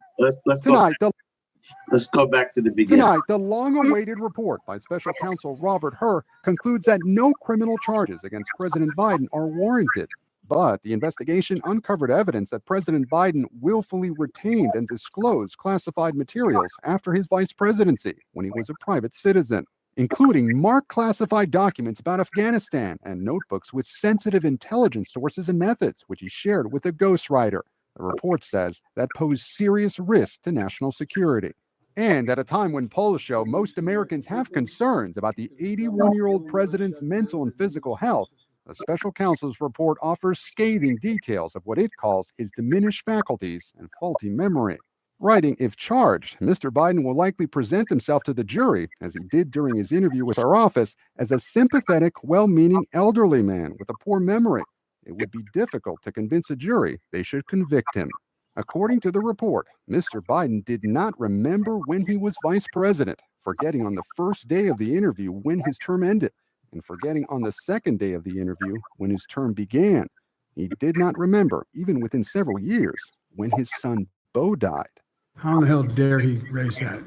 Let's go back to the beginning. Tonight, the long-awaited report by Special Counsel Robert Hur concludes that no criminal charges against President Biden are warranted. But the investigation uncovered evidence that President Biden willfully retained and disclosed classified materials after his vice presidency when he was a private citizen, including marked classified documents about Afghanistan and notebooks with sensitive intelligence sources and methods, which he shared with a ghostwriter. The report says that posed serious risk to national security. And at a time when polls show most Americans have concerns about the 81-year-old president's mental and physical health, the special counsel's report offers scathing details of what it calls his diminished faculties and faulty memory. Writing, if charged, Mr. Biden will likely present himself to the jury, as he did during his interview with our office, as a sympathetic, well-meaning elderly man with a poor memory. It would be difficult to convince a jury they should convict him. According to the report, Mr. Biden did not remember when he was vice president, forgetting on the first day of the interview when his term ended, and forgetting on the second day of the interview when his term began. He did not remember, even within several years, when his son Beau died. How in the hell dare he raise that?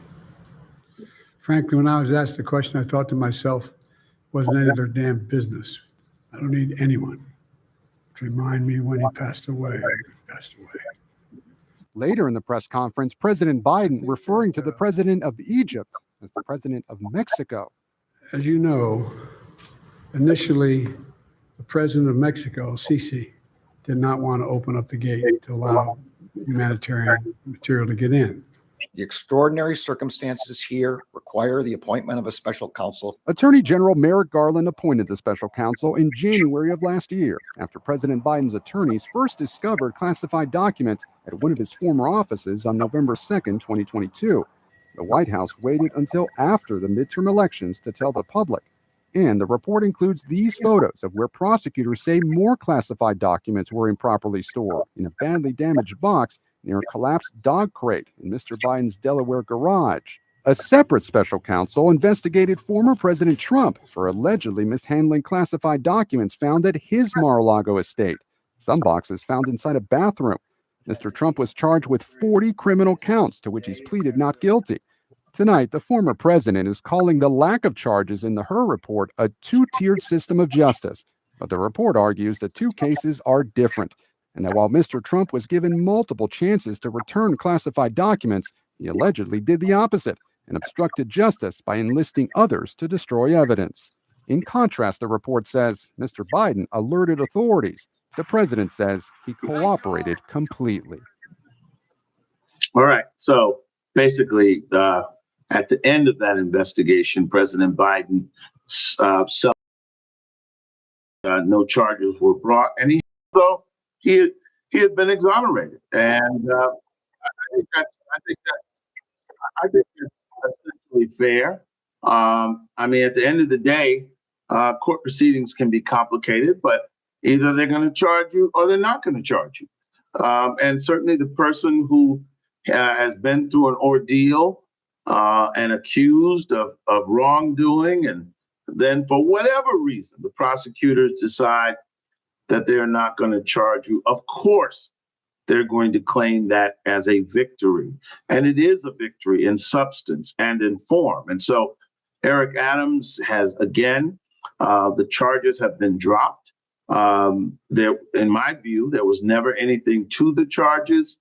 Frankly, when I was asked the question, I thought to myself, wasn't any of their damn business. I don't need anyone to remind me when he passed away. Later in the press conference, President Biden referring to the president of Egypt as the president of Mexico. As you know, initially, the president of Mexico, Sisi, did not want to open up the gate to allow humanitarian material to get in. The extraordinary circumstances here require the appointment of a special counsel. Attorney General Merrick Garland appointed the special counsel in January of last year, after President Biden's attorneys first discovered classified documents at one of his former offices on November 2nd, 2022. The White House waited until after the midterm elections to tell the public. And the report includes these photos of where prosecutors say more classified documents were improperly stored in a badly damaged box near a collapsed dog crate in Mr. Biden's Delaware garage. A separate special counsel investigated former President Trump for allegedly mishandling classified documents found at his Mar-a-Lago estate, some boxes found inside a bathroom. Mr. Trump was charged with 40 criminal counts to which he's pleaded not guilty. Tonight, the former president is calling the lack of charges in the Hur report a two-tiered system of justice. But the report argues the two cases are different, and that while Mr. Trump was given multiple chances to return classified documents, he allegedly did the opposite and obstructed justice by enlisting others to destroy evidence. In contrast, the report says Mr. Biden alerted authorities. The president says he cooperated completely. All right. So basically, at the end of that investigation, President Biden no charges were brought, and he had been exonerated, and I think that's essentially fair. I mean, at the end of the day, court proceedings can be complicated, but either they're going to charge you or they're not going to charge you. And certainly the person who has been through an ordeal and accused of wrongdoing, and then for whatever reason, the prosecutors decide that they're not going to charge you, of course, they're going to claim that as a victory. And it is a victory in substance and in form. And so Eric Adams has, again, the charges have been dropped. There, in my view, there was never anything to the charges.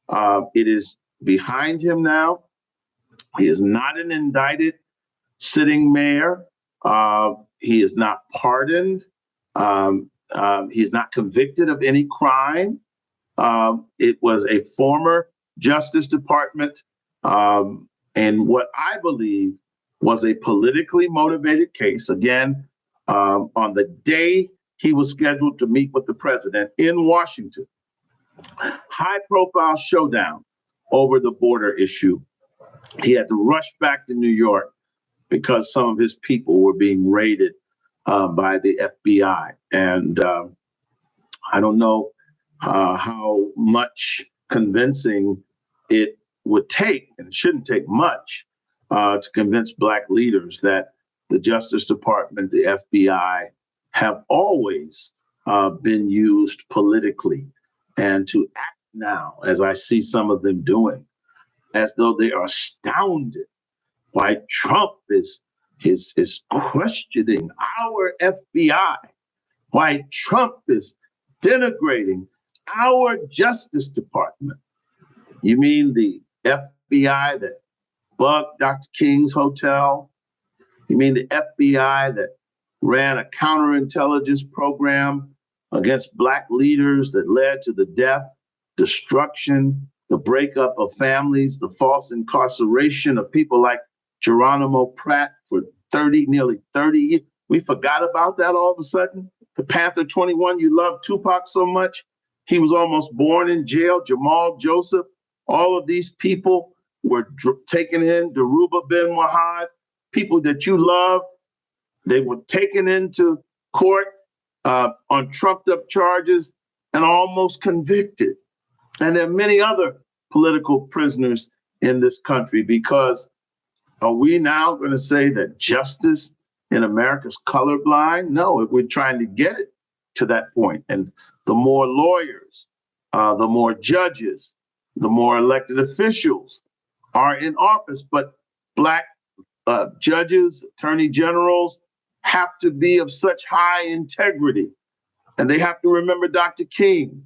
It is behind him now. He is not an indicted sitting mayor. He is not pardoned. He is not convicted of any crime. It was a former Justice Department and what I believe was a politically motivated case. Again, on the day he was scheduled to meet with the president in Washington, high-profile showdown over the border issue. He had to rush back to New York because some of his people were being raided by the FBI. And I don't know how much convincing it would take, and it shouldn't take much, to convince Black leaders that the Justice Department, the FBI, have always been used politically, and to act now, as I see some of them doing, as though they are astounded why Trump is questioning our FBI, why Trump is denigrating our Justice Department. You mean the FBI that bugged Dr. King's hotel? You mean the FBI that ran a counterintelligence program against Black leaders that led to the death, destruction, the breakup of families, the false incarceration of people like Geronimo Pratt for nearly 30 years? We forgot about that all of a sudden. The Panther 21, you love Tupac so much. He was almost born in jail. Jamal Joseph, all of these people were taken in. Daruba Ben Wahad, people that you love, they were taken into court on trumped up charges and almost convicted. And there are many other political prisoners in this country, because are we now going to say that justice in America is colorblind? No, we're trying to get it to that point. And the more lawyers, the more judges, the more elected officials are in office. But Black judges, attorney generals have to be of such high integrity. And they have to remember Dr. King.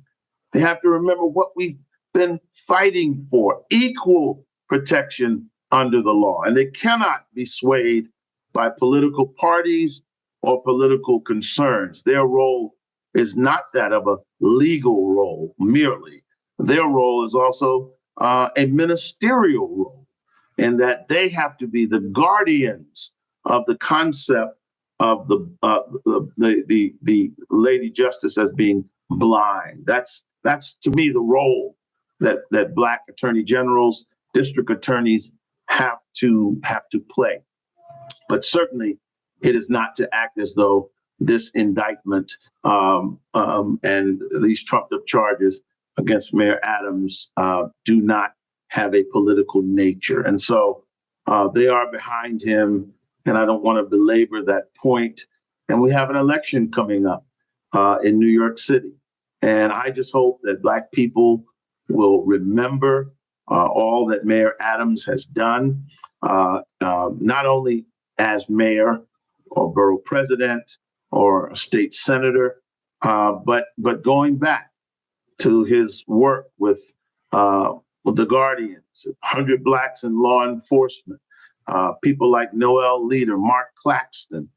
They have to remember what we've been fighting for, equal protection under the law. And they cannot be swayed by political parties or political concerns. Their role is not that of a legal role merely. Their role is also a ministerial role, in that they have to be the guardians of the concept of the Lady Justice as being blind. That's to me the role that Black attorney generals, district attorneys have to play. But certainly it is not to act as though this indictment and these trumped up charges against Mayor Adams do not have a political nature. And so They are behind him, and I don't want to belabor that point. And we have an election coming up in New York City. And I just hope that Black people will remember all that Mayor Adams has done, not only as mayor or borough president or a state senator, but going back to his work with the Guardians, 100 Blacks in law enforcement, people like Noel Leader, Mark Claxton,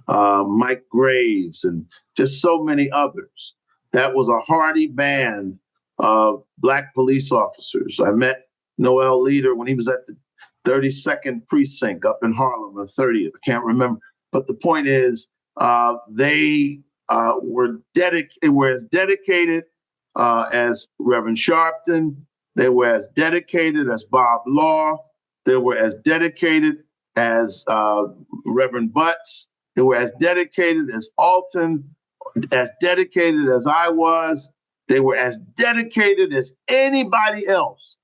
Mike Graves, and just so many others. That was a hardy band of Black police officers. I met Noel Leader when he was at the 32nd precinct up in Harlem, or 30th, I can't remember. But the point is, they were as dedicated as Reverend Sharpton. They were as dedicated as Bob Law. They were as dedicated as Reverend Butts. They were as dedicated as Alton, as dedicated as I was. They were as dedicated as anybody else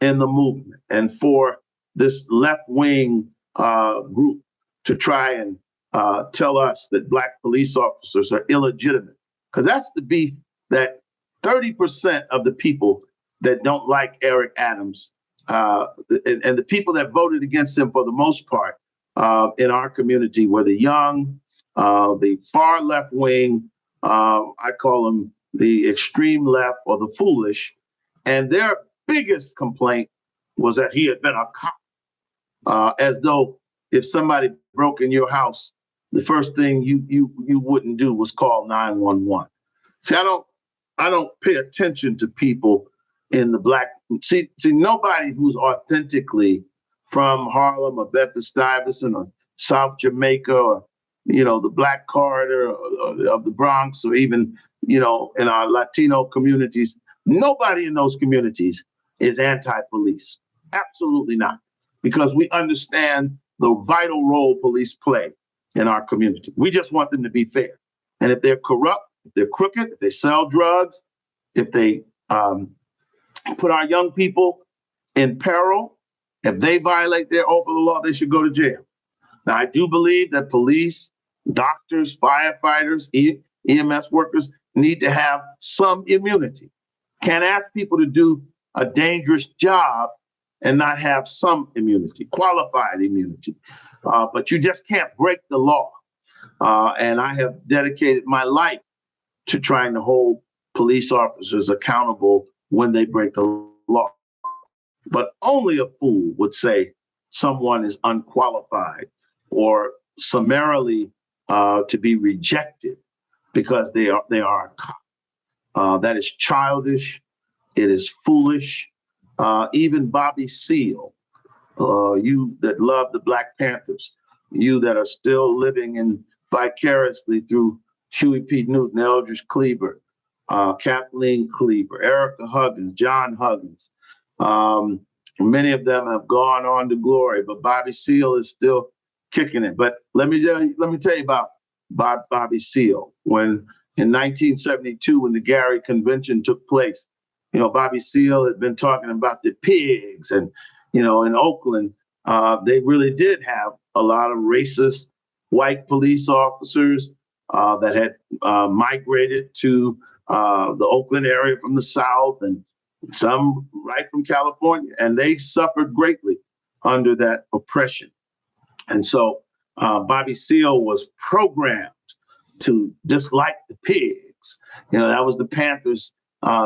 in the movement. And for this left-wing group to try and tell us that Black police officers are illegitimate, because that's the beef that 30% of the people that don't like Eric Adams and the people that voted against him for the most part in our community were the young, the far left wing, I call them the extreme left or the foolish. And their biggest complaint was that he had been a cop, as though if somebody broke in your house, the first thing you wouldn't do was call 911. See, I don't pay attention to people in the Black. See, nobody who's authentically from Harlem or Bedford-Stuyvesant or South Jamaica or, the Black Corridor of the Bronx, or even, in our Latino communities, nobody in those communities is anti-police. Absolutely not. Because we understand the vital role police play in our community. We just want them to be fair. And if they're corrupt, if they're crooked, if they sell drugs, if they put our young people in peril, if they violate their oath of the law, they should go to jail. Now, I do believe that police, doctors, firefighters, EMS workers need to have some immunity. Can't ask people to do a dangerous job and not have some immunity, qualified immunity. But you just can't break the law. And I have dedicated my life to trying to hold police officers accountable when they break the law. But only a fool would say someone is unqualified or summarily to be rejected because they are a cop. That is childish. It is foolish. Even Bobby Seale, you that love the Black Panthers, you that are still living in vicariously through Huey P. Newton, Eldridge Cleaver, Kathleen Cleaver, Erica Huggins, John Huggins. Many of them have gone on to glory, but Bobby Seale is still kicking it. But let me tell you about Bobby Seale. When in 1972, when the Gary Convention took place, Bobby Seale had been talking about the pigs, and in Oakland, they really did have a lot of racist white police officers that had migrated to the Oakland area from the South, and some right from California, and they suffered greatly under that oppression. And so Bobby Seale was programmed to dislike the pigs. That was the Panthers'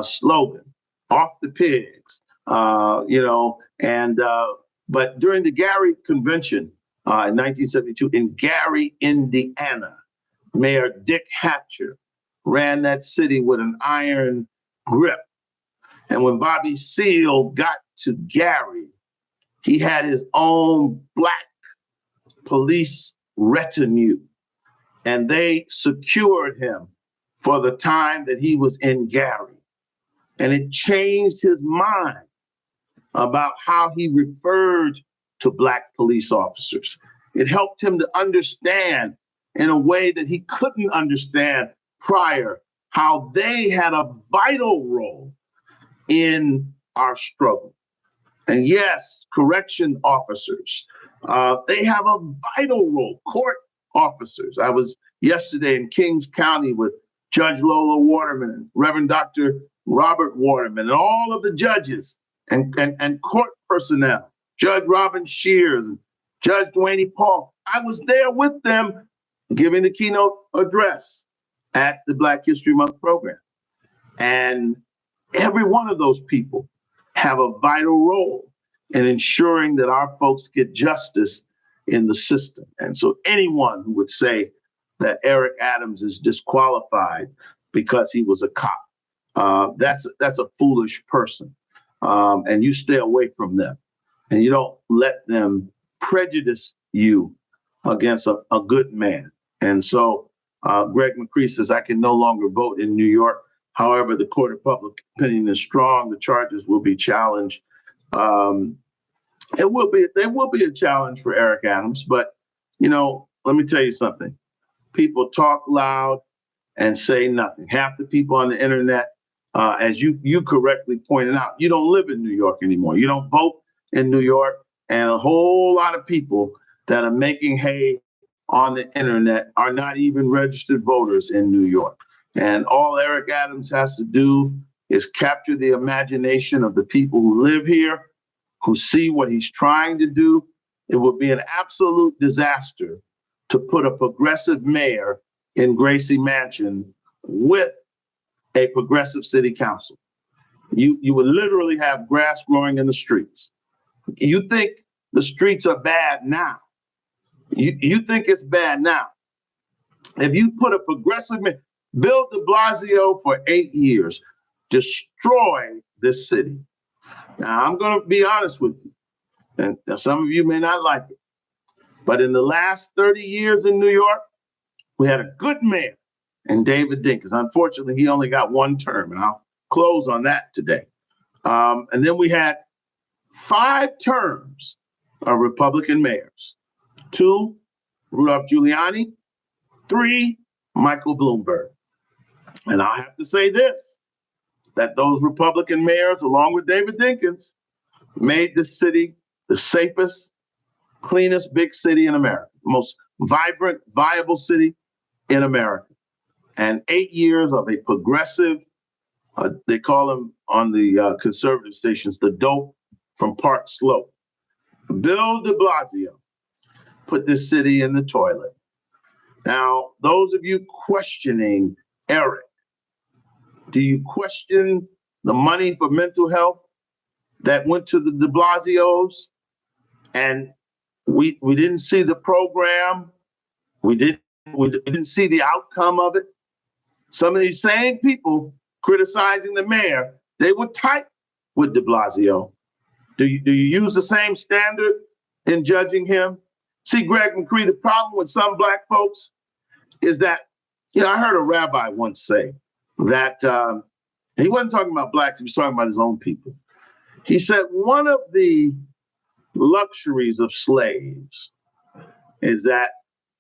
slogan, off the pigs, but during the Gary Convention in 1972 in Gary, Indiana, Mayor Dick Hatcher ran that city with an iron grip. And when Bobby Seale got to Gary, he had his own Black police retinue, and they secured him for the time that he was in Gary. And it changed his mind about how he referred to Black police officers. It helped him to understand in a way that he couldn't understand prior how they had a vital role in our struggle. And yes, correction officers They have a vital role. Court officers. I was yesterday in Kings County with Judge Lola Waterman, Reverend Dr. Robert Waterman, and all of the judges and court personnel, Judge Robin Shears, and Judge Dwayne Paul. I was there with them giving the keynote address at the Black History Month program. And every one of those people have a vital role in ensuring that our folks get justice in the system. And so anyone who would say that Eric Adams is disqualified because he was a cop, that's a foolish person. And you stay away from them. And you don't let them prejudice you against a good man. And so Greg McCree says, I can no longer vote in New York. However, the court of public opinion is strong. The charges will be challenged. There will be a challenge for Eric Adams, but let me tell you something. People talk loud and say nothing. Half the people on the internet, as you correctly pointed out, you don't live in New York anymore. You don't vote in New York, and a whole lot of people that are making hay on the internet are not even registered voters in New York. And all Eric Adams has to do is capture the imagination of the people who live here, who see what he's trying to do. It would be an absolute disaster to put a progressive mayor in Gracie Mansion with a progressive city council. You would literally have grass growing in the streets. You think the streets are bad now. You think it's bad now. If you put a progressive mayor, Bill de Blasio for 8 years, destroy this city. Now, I'm going to be honest with you, and some of you may not like it, but in the last 30 years in New York, we had a good mayor in David Dinkins. Unfortunately, he only got one term, and I'll close on that today. And then we had 5 terms of Republican mayors. 2, Rudolph Giuliani. 3, Michael Bloomberg. And I have to say this, that those Republican mayors, along with David Dinkins, made this city the safest, cleanest big city in America, most vibrant, viable city in America. And 8 years of a progressive, they call them on the conservative stations, the dope from Park Slope. Bill de Blasio put this city in the toilet. Now, those of you questioning Eric, do you question the money for mental health that went to the de Blasios? And we didn't see the program. We didn't see the outcome of it. Some of these same people criticizing the mayor, they were tight with de Blasio. Do you use the same standard in judging him? See, Greg McCree, the problem with some Black folks is that, I heard a rabbi once say that he wasn't talking about Blacks, he was talking about his own people. He said one of the luxuries of slaves is that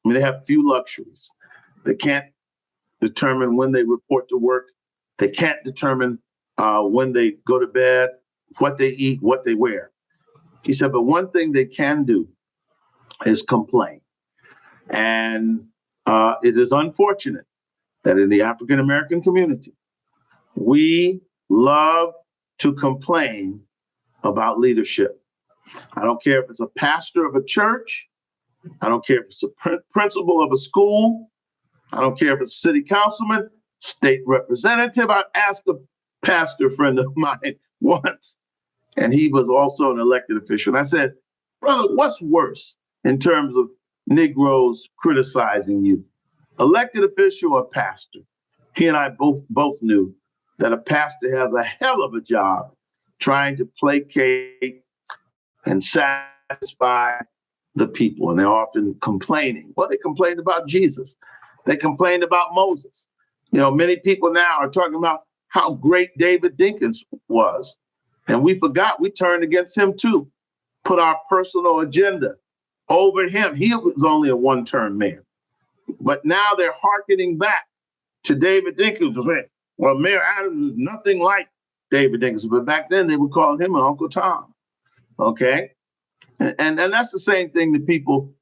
they have few luxuries. They can't determine when they report to work. They can't determine when they go to bed, what they eat, what they wear. He said, but one thing they can do is complain. And it is unfortunate that in the African-American community, we love to complain about leadership. I don't care if it's a pastor of a church. I don't care if it's a principal of a school. I don't care if it's a city councilman, state representative. I asked a pastor friend of mine once, and he was also an elected official. And I said, brother, what's worse in terms of Negroes criticizing you? Elected official or pastor? He and I both knew that a pastor has a hell of a job trying to placate and satisfy the people. And they're often complaining. Well, they complained about Jesus. They complained about Moses. Many people now are talking about how great David Dinkins was. And we forgot, we turned against him too, put our personal agenda over him. He was only a one-term mayor. But now they're hearkening back to David Dinkins. Well, Mayor Adams is nothing like David Dinkins. But back then they were calling him an Uncle Tom. Okay? And that's the same thing the people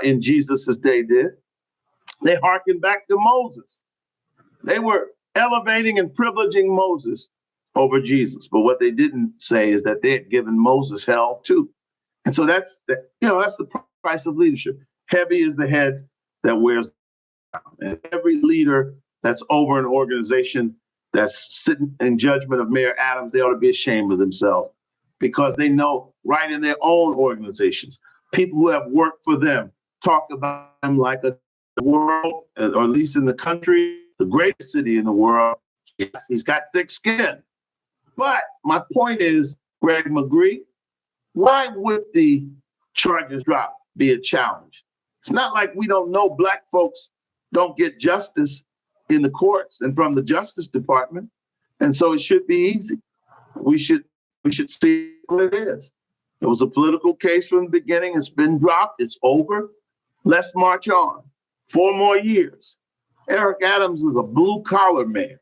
in Jesus' day did. They hearkened back to Moses. They were elevating and privileging Moses over Jesus. But what they didn't say is that they had given Moses hell too. And so that's the price of leadership. Heavy is the head that wears down. And every leader that's over an organization that's sitting in judgment of Mayor Adams, they ought to be ashamed of themselves, because they know right in their own organizations, people who have worked for them talk about them like the world, or at least in the country, the greatest city in the world. Yes, he's got thick skin. But my point is, Greg McGree, why would the charges drop be a challenge? It's not like we don't know Black folks don't get justice in the courts and from the Justice Department. And so it should be easy. We should see what it is. It was a political case from the beginning. It's been dropped. It's over. Let's march on. 4 more years. Eric Adams is a blue-collar man.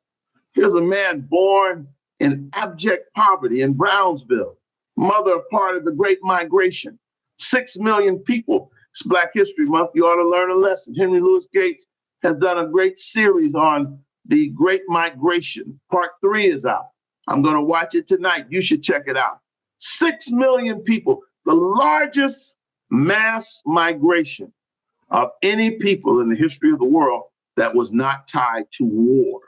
Here's a man born in abject poverty in Brownsville, mother of part of the Great Migration. 6 million people. It's Black History Month. You ought to learn a lesson. Henry Louis Gates has done a great series on the Great Migration. Part 3 is out. I'm going to watch it tonight. You should check it out. 6 million people, the largest mass migration of any people in the history of the world that was not tied to war.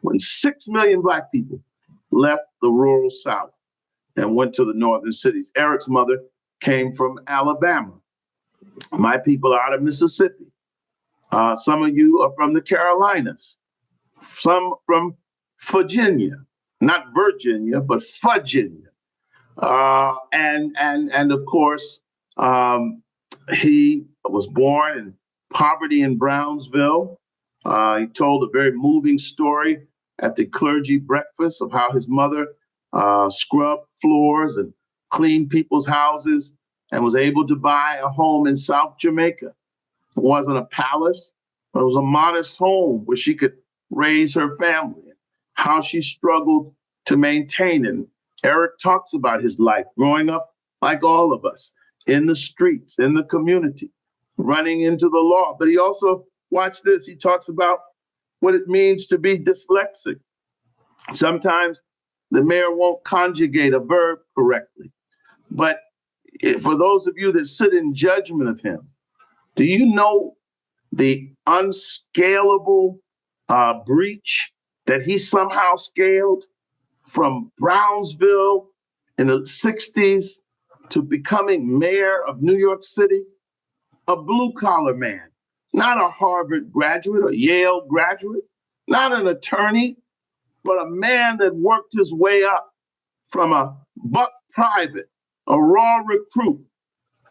When 6 million Black people left the rural South and went to the northern cities. Eric's mother came from Alabama. My people are out of Mississippi. Some of you are from the Carolinas. Some from Virginia, not Virginia, but Virginia. And of course, he was born in poverty in Brownsville. He told a very moving story at the clergy breakfast of how his mother scrubbed floors and cleaned people's houses and was able to buy a home in South Jamaica. It wasn't a palace, but it was a modest home where she could raise her family, how she struggled to maintain it. And Eric talks about his life growing up like all of us in the streets, in the community, running into the law. But he also, watch this, he talks about what it means to be dyslexic. Sometimes the mayor won't conjugate a verb correctly. But for those of you that sit in judgment of him, do you know the unscalable breach that he somehow scaled from Brownsville in the 60s to becoming mayor of New York City? A blue-collar man, not a Harvard graduate or Yale graduate, not an attorney, but a man that worked his way up from a buck private, a raw recruit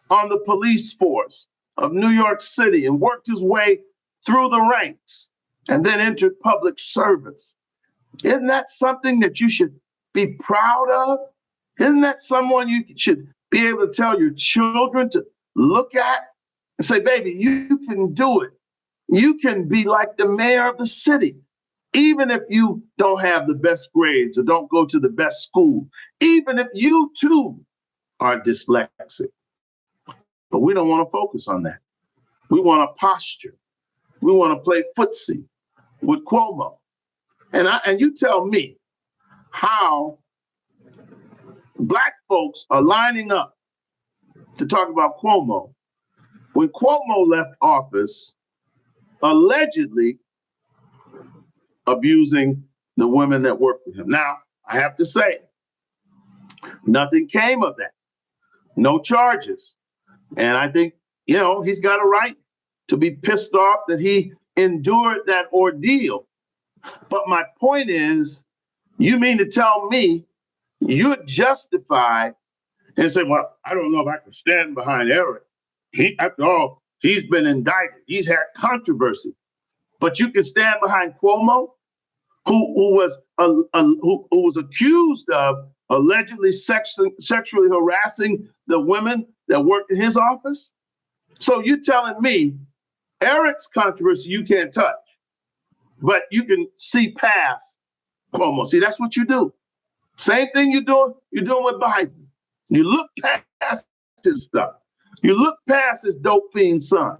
on the police force of New York City, and worked his way through the ranks and then entered public service. Isn't that something that you should be proud of? Isn't that someone you should be able to tell your children to look at and say, baby, you can do it. You can be like the mayor of the city, even if you don't have the best grades or don't go to the best school, even if you too are dyslexic. But we don't want to focus on that. We want to posture. We want to play footsie with Cuomo. And you tell me how Black folks are lining up to talk about Cuomo when Cuomo left office allegedly abusing the women that worked with him. Now, I have to say, nothing came of that. No charges. And I think, he's got a right to be pissed off that he endured that ordeal. But my point is, you mean to tell me you're justified and say, well, I don't know if I can stand behind Eric. After all, he's been indicted. He's had controversy. But you can stand behind Cuomo, who was accused of allegedly sexually harassing the women that worked in his office. So you're telling me Eric's controversy you can't touch, but you can see past Cuomo. See, that's what you do. Same thing you're doing with Biden. You look past his stuff. You look past his dope fiend son.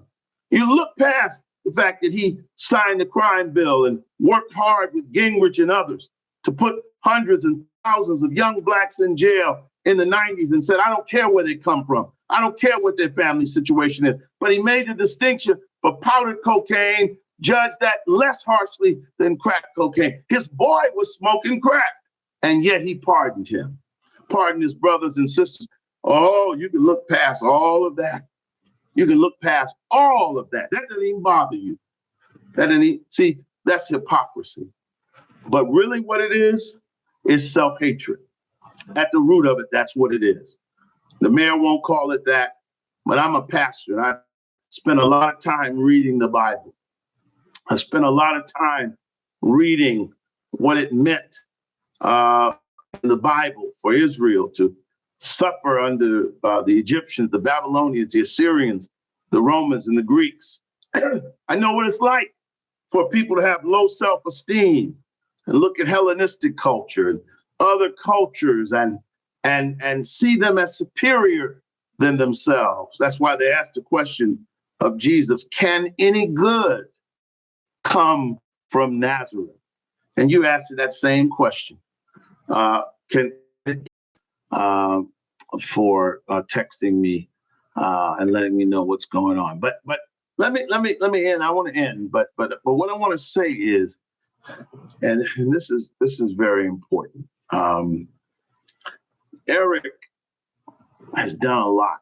You look past the fact that he signed the crime bill and worked hard with Gingrich and others to put hundreds and thousands of young blacks in jail in the 90s and said, I don't care where they come from. I don't care what their family situation is. But he made the distinction for powdered cocaine, judged that less harshly than crack cocaine. His boy was smoking crack, and yet he pardoned him, pardoned his brothers and sisters. Oh, you can look past all of that. You can look past all of that. That doesn't even bother you. See, that's hypocrisy. But really what it is self-hatred. At the root of it, that's what it is. The mayor won't call it that, but I'm a pastor. I spent a lot of time reading the Bible. I spent a lot of time reading what it meant in the Bible for Israel to suffer under the Egyptians, the Babylonians, the Assyrians, the Romans, and the Greeks. I know what it's like for people to have low self-esteem and look at Hellenistic culture and other cultures and see them as superior than themselves. That's why they asked the question of Jesus, can any good come from Nazareth? And you asked that same question. For texting me and letting me know what's going on. But let me end. I want to end. But what I want to say is, and this is very important. Eric has done a lot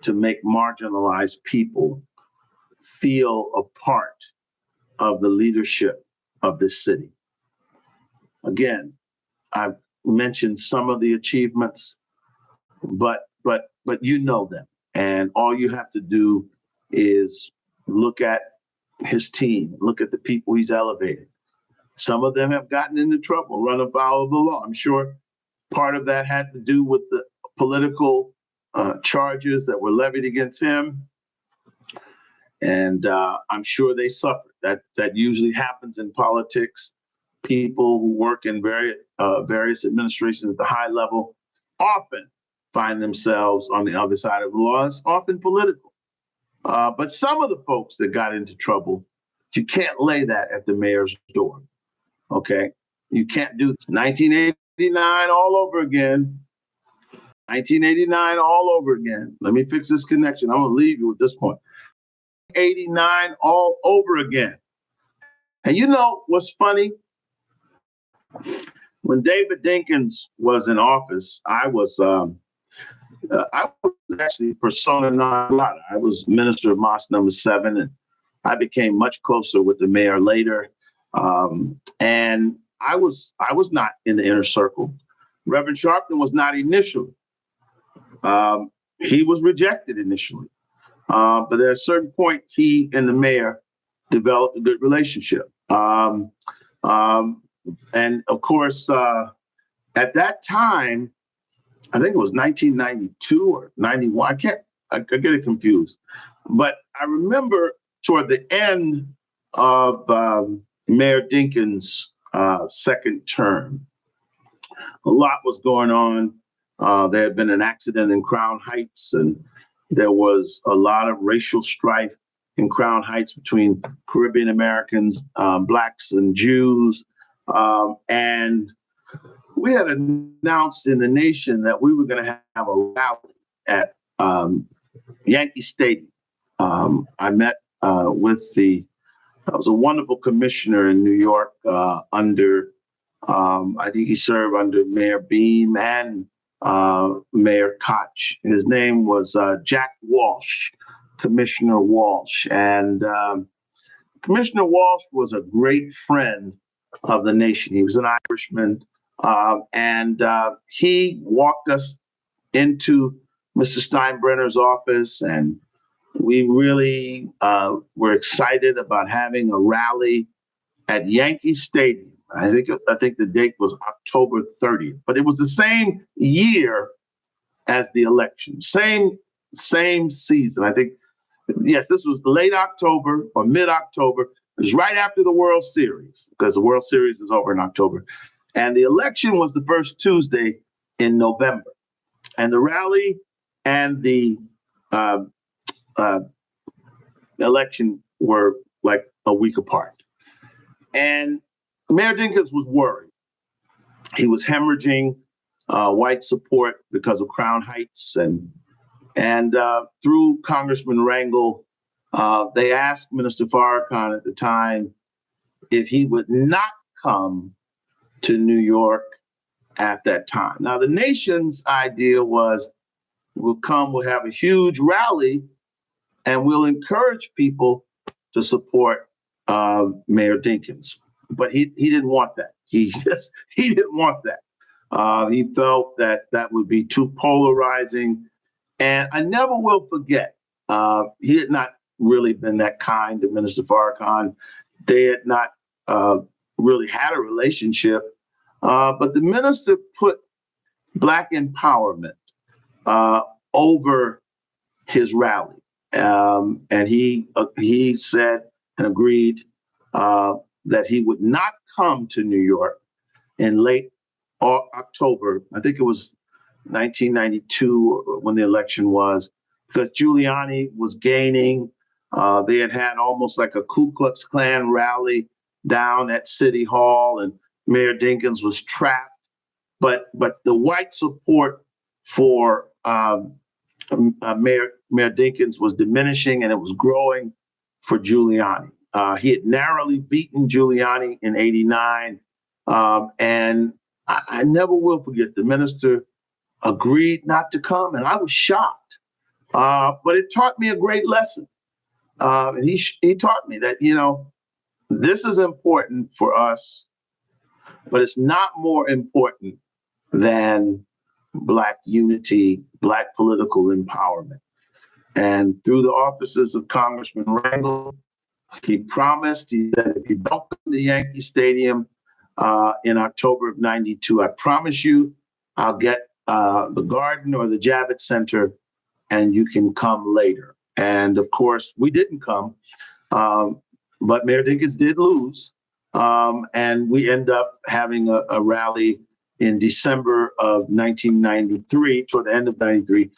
to make marginalized people feel a part of the leadership of this city. Again, I've mentioned some of the achievements, but you know them. And all you have to do is look at his team, look at the people he's elevated. Some of them have gotten into trouble, run afoul of the law. I'm sure part of that had to do with the political charges that were levied against him. And I'm sure they suffered. That usually happens in politics. People who work in various administrations at the high level often find themselves on the other side of the law. It's often political. But some of the folks that got into trouble, you can't lay that at the mayor's door. Okay? You can't do 1989 all over again. 1989 all over again. Let me fix this connection. I'm going to leave you with this point. 89 all over again. And you know what's funny? When David Dinkins was in office, I was actually persona non grata. I was minister of Mosque number 7, and I became much closer with the mayor later. And I was not in the inner circle. Reverend Sharpton was not initially. He was rejected initially. But at a certain point, he and the mayor developed a good relationship. And of course, at that time, I think it was 1992 or 91. I get it confused. But I remember toward the end of Mayor Dinkins' second term, a lot was going on. There had been an accident in Crown Heights, and there was a lot of racial strife in Crown Heights between Caribbean Americans, Blacks, and Jews. And we had announced in the nation that we were going to have a rally at Yankee Stadium. I met with I was a wonderful commissioner in New York under, I think he served under Mayor Beam and Mayor Koch. His name was Jack Walsh, Commissioner Walsh. And Commissioner Walsh was a great friend of the nation. He was an Irishman. And he walked us into Mr. Steinbrenner's office, and we really were excited about having a rally at Yankee Stadium. I think the date was October 30th, but it was the same year as the election, same season. I think, yes, this was late October or mid-October. It was right after the World Series, because the World Series is over in October. And the election was the first Tuesday in November. And the rally and the election were like a week apart. And Mayor Dinkins was worried. He was hemorrhaging white support because of Crown Heights, and through Congressman Rangel, they asked Minister Farrakhan at the time if he would not come to New York at that time. Now, the nation's idea was we'll have a huge rally, and we'll encourage people to support Mayor Dinkins. But he didn't want that. He didn't want that. He felt that would be too polarizing. And I never will forget, he had not really been that kind to Minister Farrakhan. They had not really had a relationship. But the minister put Black empowerment over his rally. And he said and agreed that he would not come to New York in late October. I think it was 1992 when the election was, because Giuliani was gaining. They had almost like a Ku Klux Klan rally down at City Hall, and Mayor Dinkins was trapped. But the white support for Mayor Dinkins was diminishing, and it was growing for Giuliani. He had narrowly beaten Giuliani in '89, and I never will forget, the minister agreed not to come, and I was shocked. But it taught me a great lesson. And he taught me that, this is important for us, but it's not more important than Black unity, Black political empowerment. And through the offices of Congressman Rangel, he said, if you don't come to Yankee Stadium in October of '92, I promise you I'll get the Garden or the Javits Center, and you can come later. And of course, we didn't come, but Mayor Dinkins did lose. And we end up having a rally in December of 1993, toward the end of '93,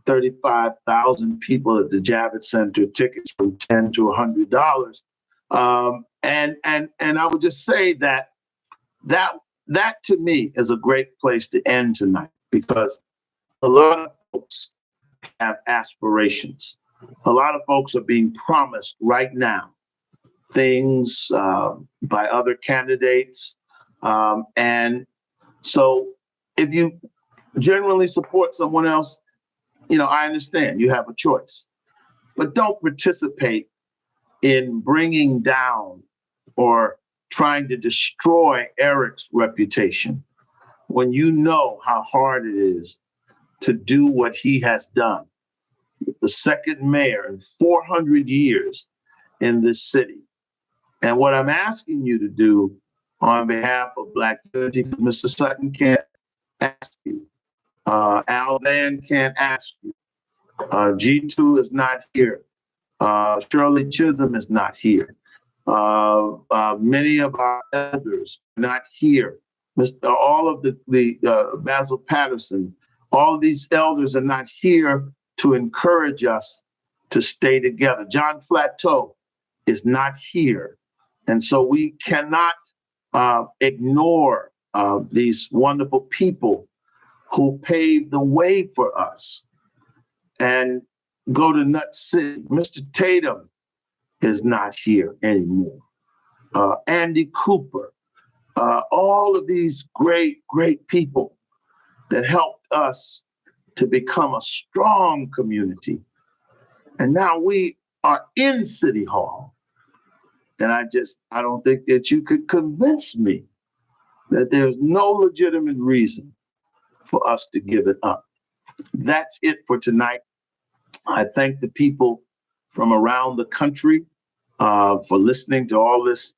35,000 people at the Javits Center, tickets from $10 to $100. And I would just say that to me is a great place to end tonight, because a lot of folks have aspirations. A lot of folks are being promised right now things by other candidates. And so if you generally support someone else, I understand you have a choice, but don't participate in bringing down or trying to destroy Eric's reputation when you know how hard it is to do what he has done. The second mayor in 400 years in this city. And what I'm asking you to do on behalf of Black unity, because Mr. Sutton can't ask you, Al Van can't ask you, G2 is not here, Shirley Chisholm is not here, many of our elders are not here, all of the Basil Patterson, all of these elders are not here to encourage us to stay together. John Flateau is not here. And so we cannot ignore these wonderful people who paved the way for us and go to Nut City. Mr. Tatum is not here anymore. Andy Cooper, all of these great, great people that helped us to become a strong community. And now we are in City Hall. And I don't think that you could convince me that there's no legitimate reason for us to give it up. That's it for tonight. I thank the people from around the country for listening to all this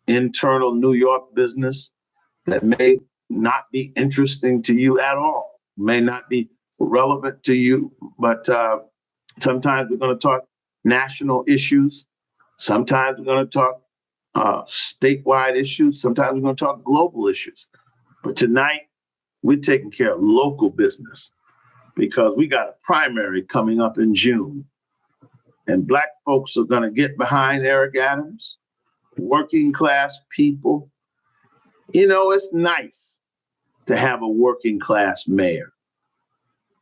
internal New York business that may not be interesting to you at all, may not be relevant to you, but sometimes we're going to talk national issues. Sometimes we're going to talk statewide issues. Sometimes we're going to talk global issues. But tonight, we're taking care of local business. because we got a primary coming up in June. And Black folks are going to get behind Eric Adams, working class people. You know, it's nice to have a working class mayor.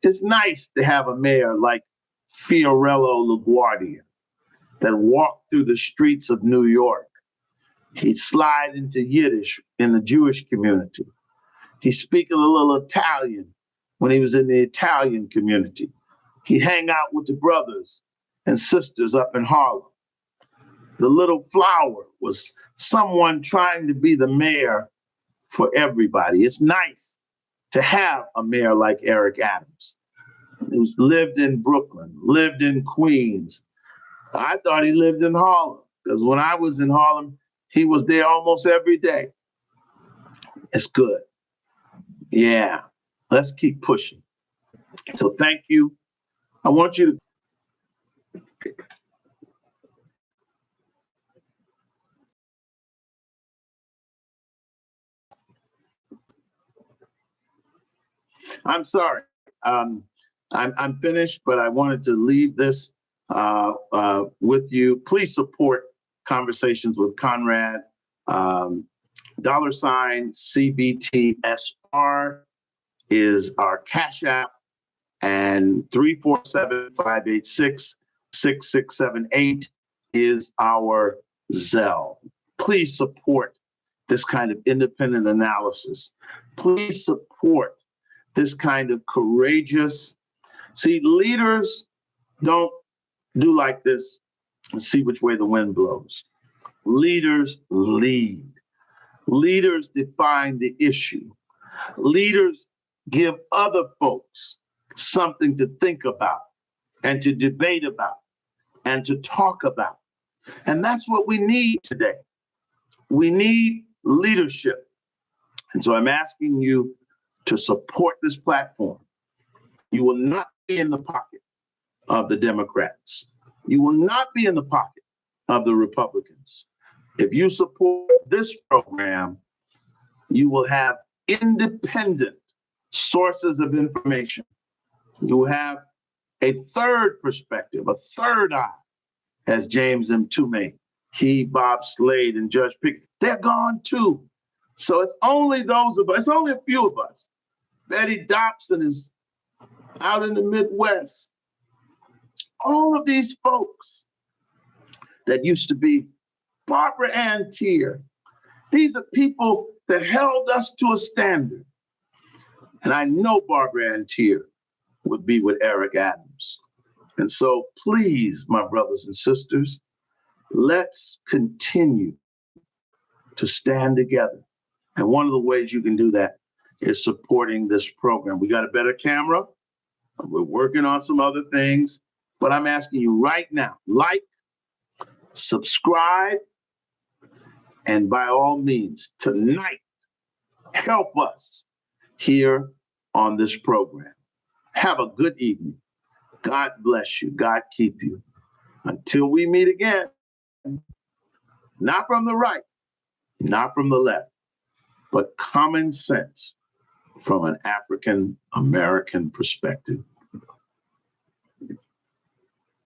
It's nice to have a mayor like Fiorello LaGuardia that walked through the streets of New York. He'd slide into Yiddish in the Jewish community. He'd speak a little Italian when he was in the Italian community. He'd hang out with the brothers and sisters up in Harlem. The little flower was someone trying to be the mayor for everybody. It's nice to have a mayor like Eric Adams, who's lived in Brooklyn, lived in Queens. I thought he lived in Harlem, because when I was in Harlem, he was there almost every day. It's good. Yeah, let's keep pushing. So thank you. I want you to I'm sorry. I'm finished, but I wanted to leave this with you. Please support Conversations with Conrad. $CBTSR is our Cash App, and 347-586-6678 is our Zelle. Please support this kind of independent analysis. Please support this kind of courageous. See, leaders don't do like this and see which way the wind blows. Leaders lead. Leaders define the issue. Leaders give other folks something to think about and to debate about and to talk about. And that's what we need today. We need leadership. And so I'm asking you to support this platform. You will not be in the pocket of the Democrats. You will not be in the pocket of the Republicans. If you support this program, you will have independent sources of information. You will have a third perspective, a third eye, as James M. Toomey, Bob Slade, and Judge Pickett, they're gone too. So it's only those of us, it's only a few of us. Betty Dobson is out in the Midwest. All of these folks that used to be Barbara Ann Tier, these are people that held us to a standard. And I know Barbara Ann Tier would be with Eric Adams. And so please, my brothers and sisters, let's continue to stand together. And one of the ways you can do that is supporting this program. We got a better camera. We're working on some other things, but I'm asking you right now, like, subscribe, and by all means, tonight, help us here on this program. Have a good evening. God bless you. God keep you. Until we meet again, not from the right, not from the left, but common sense from an African American perspective.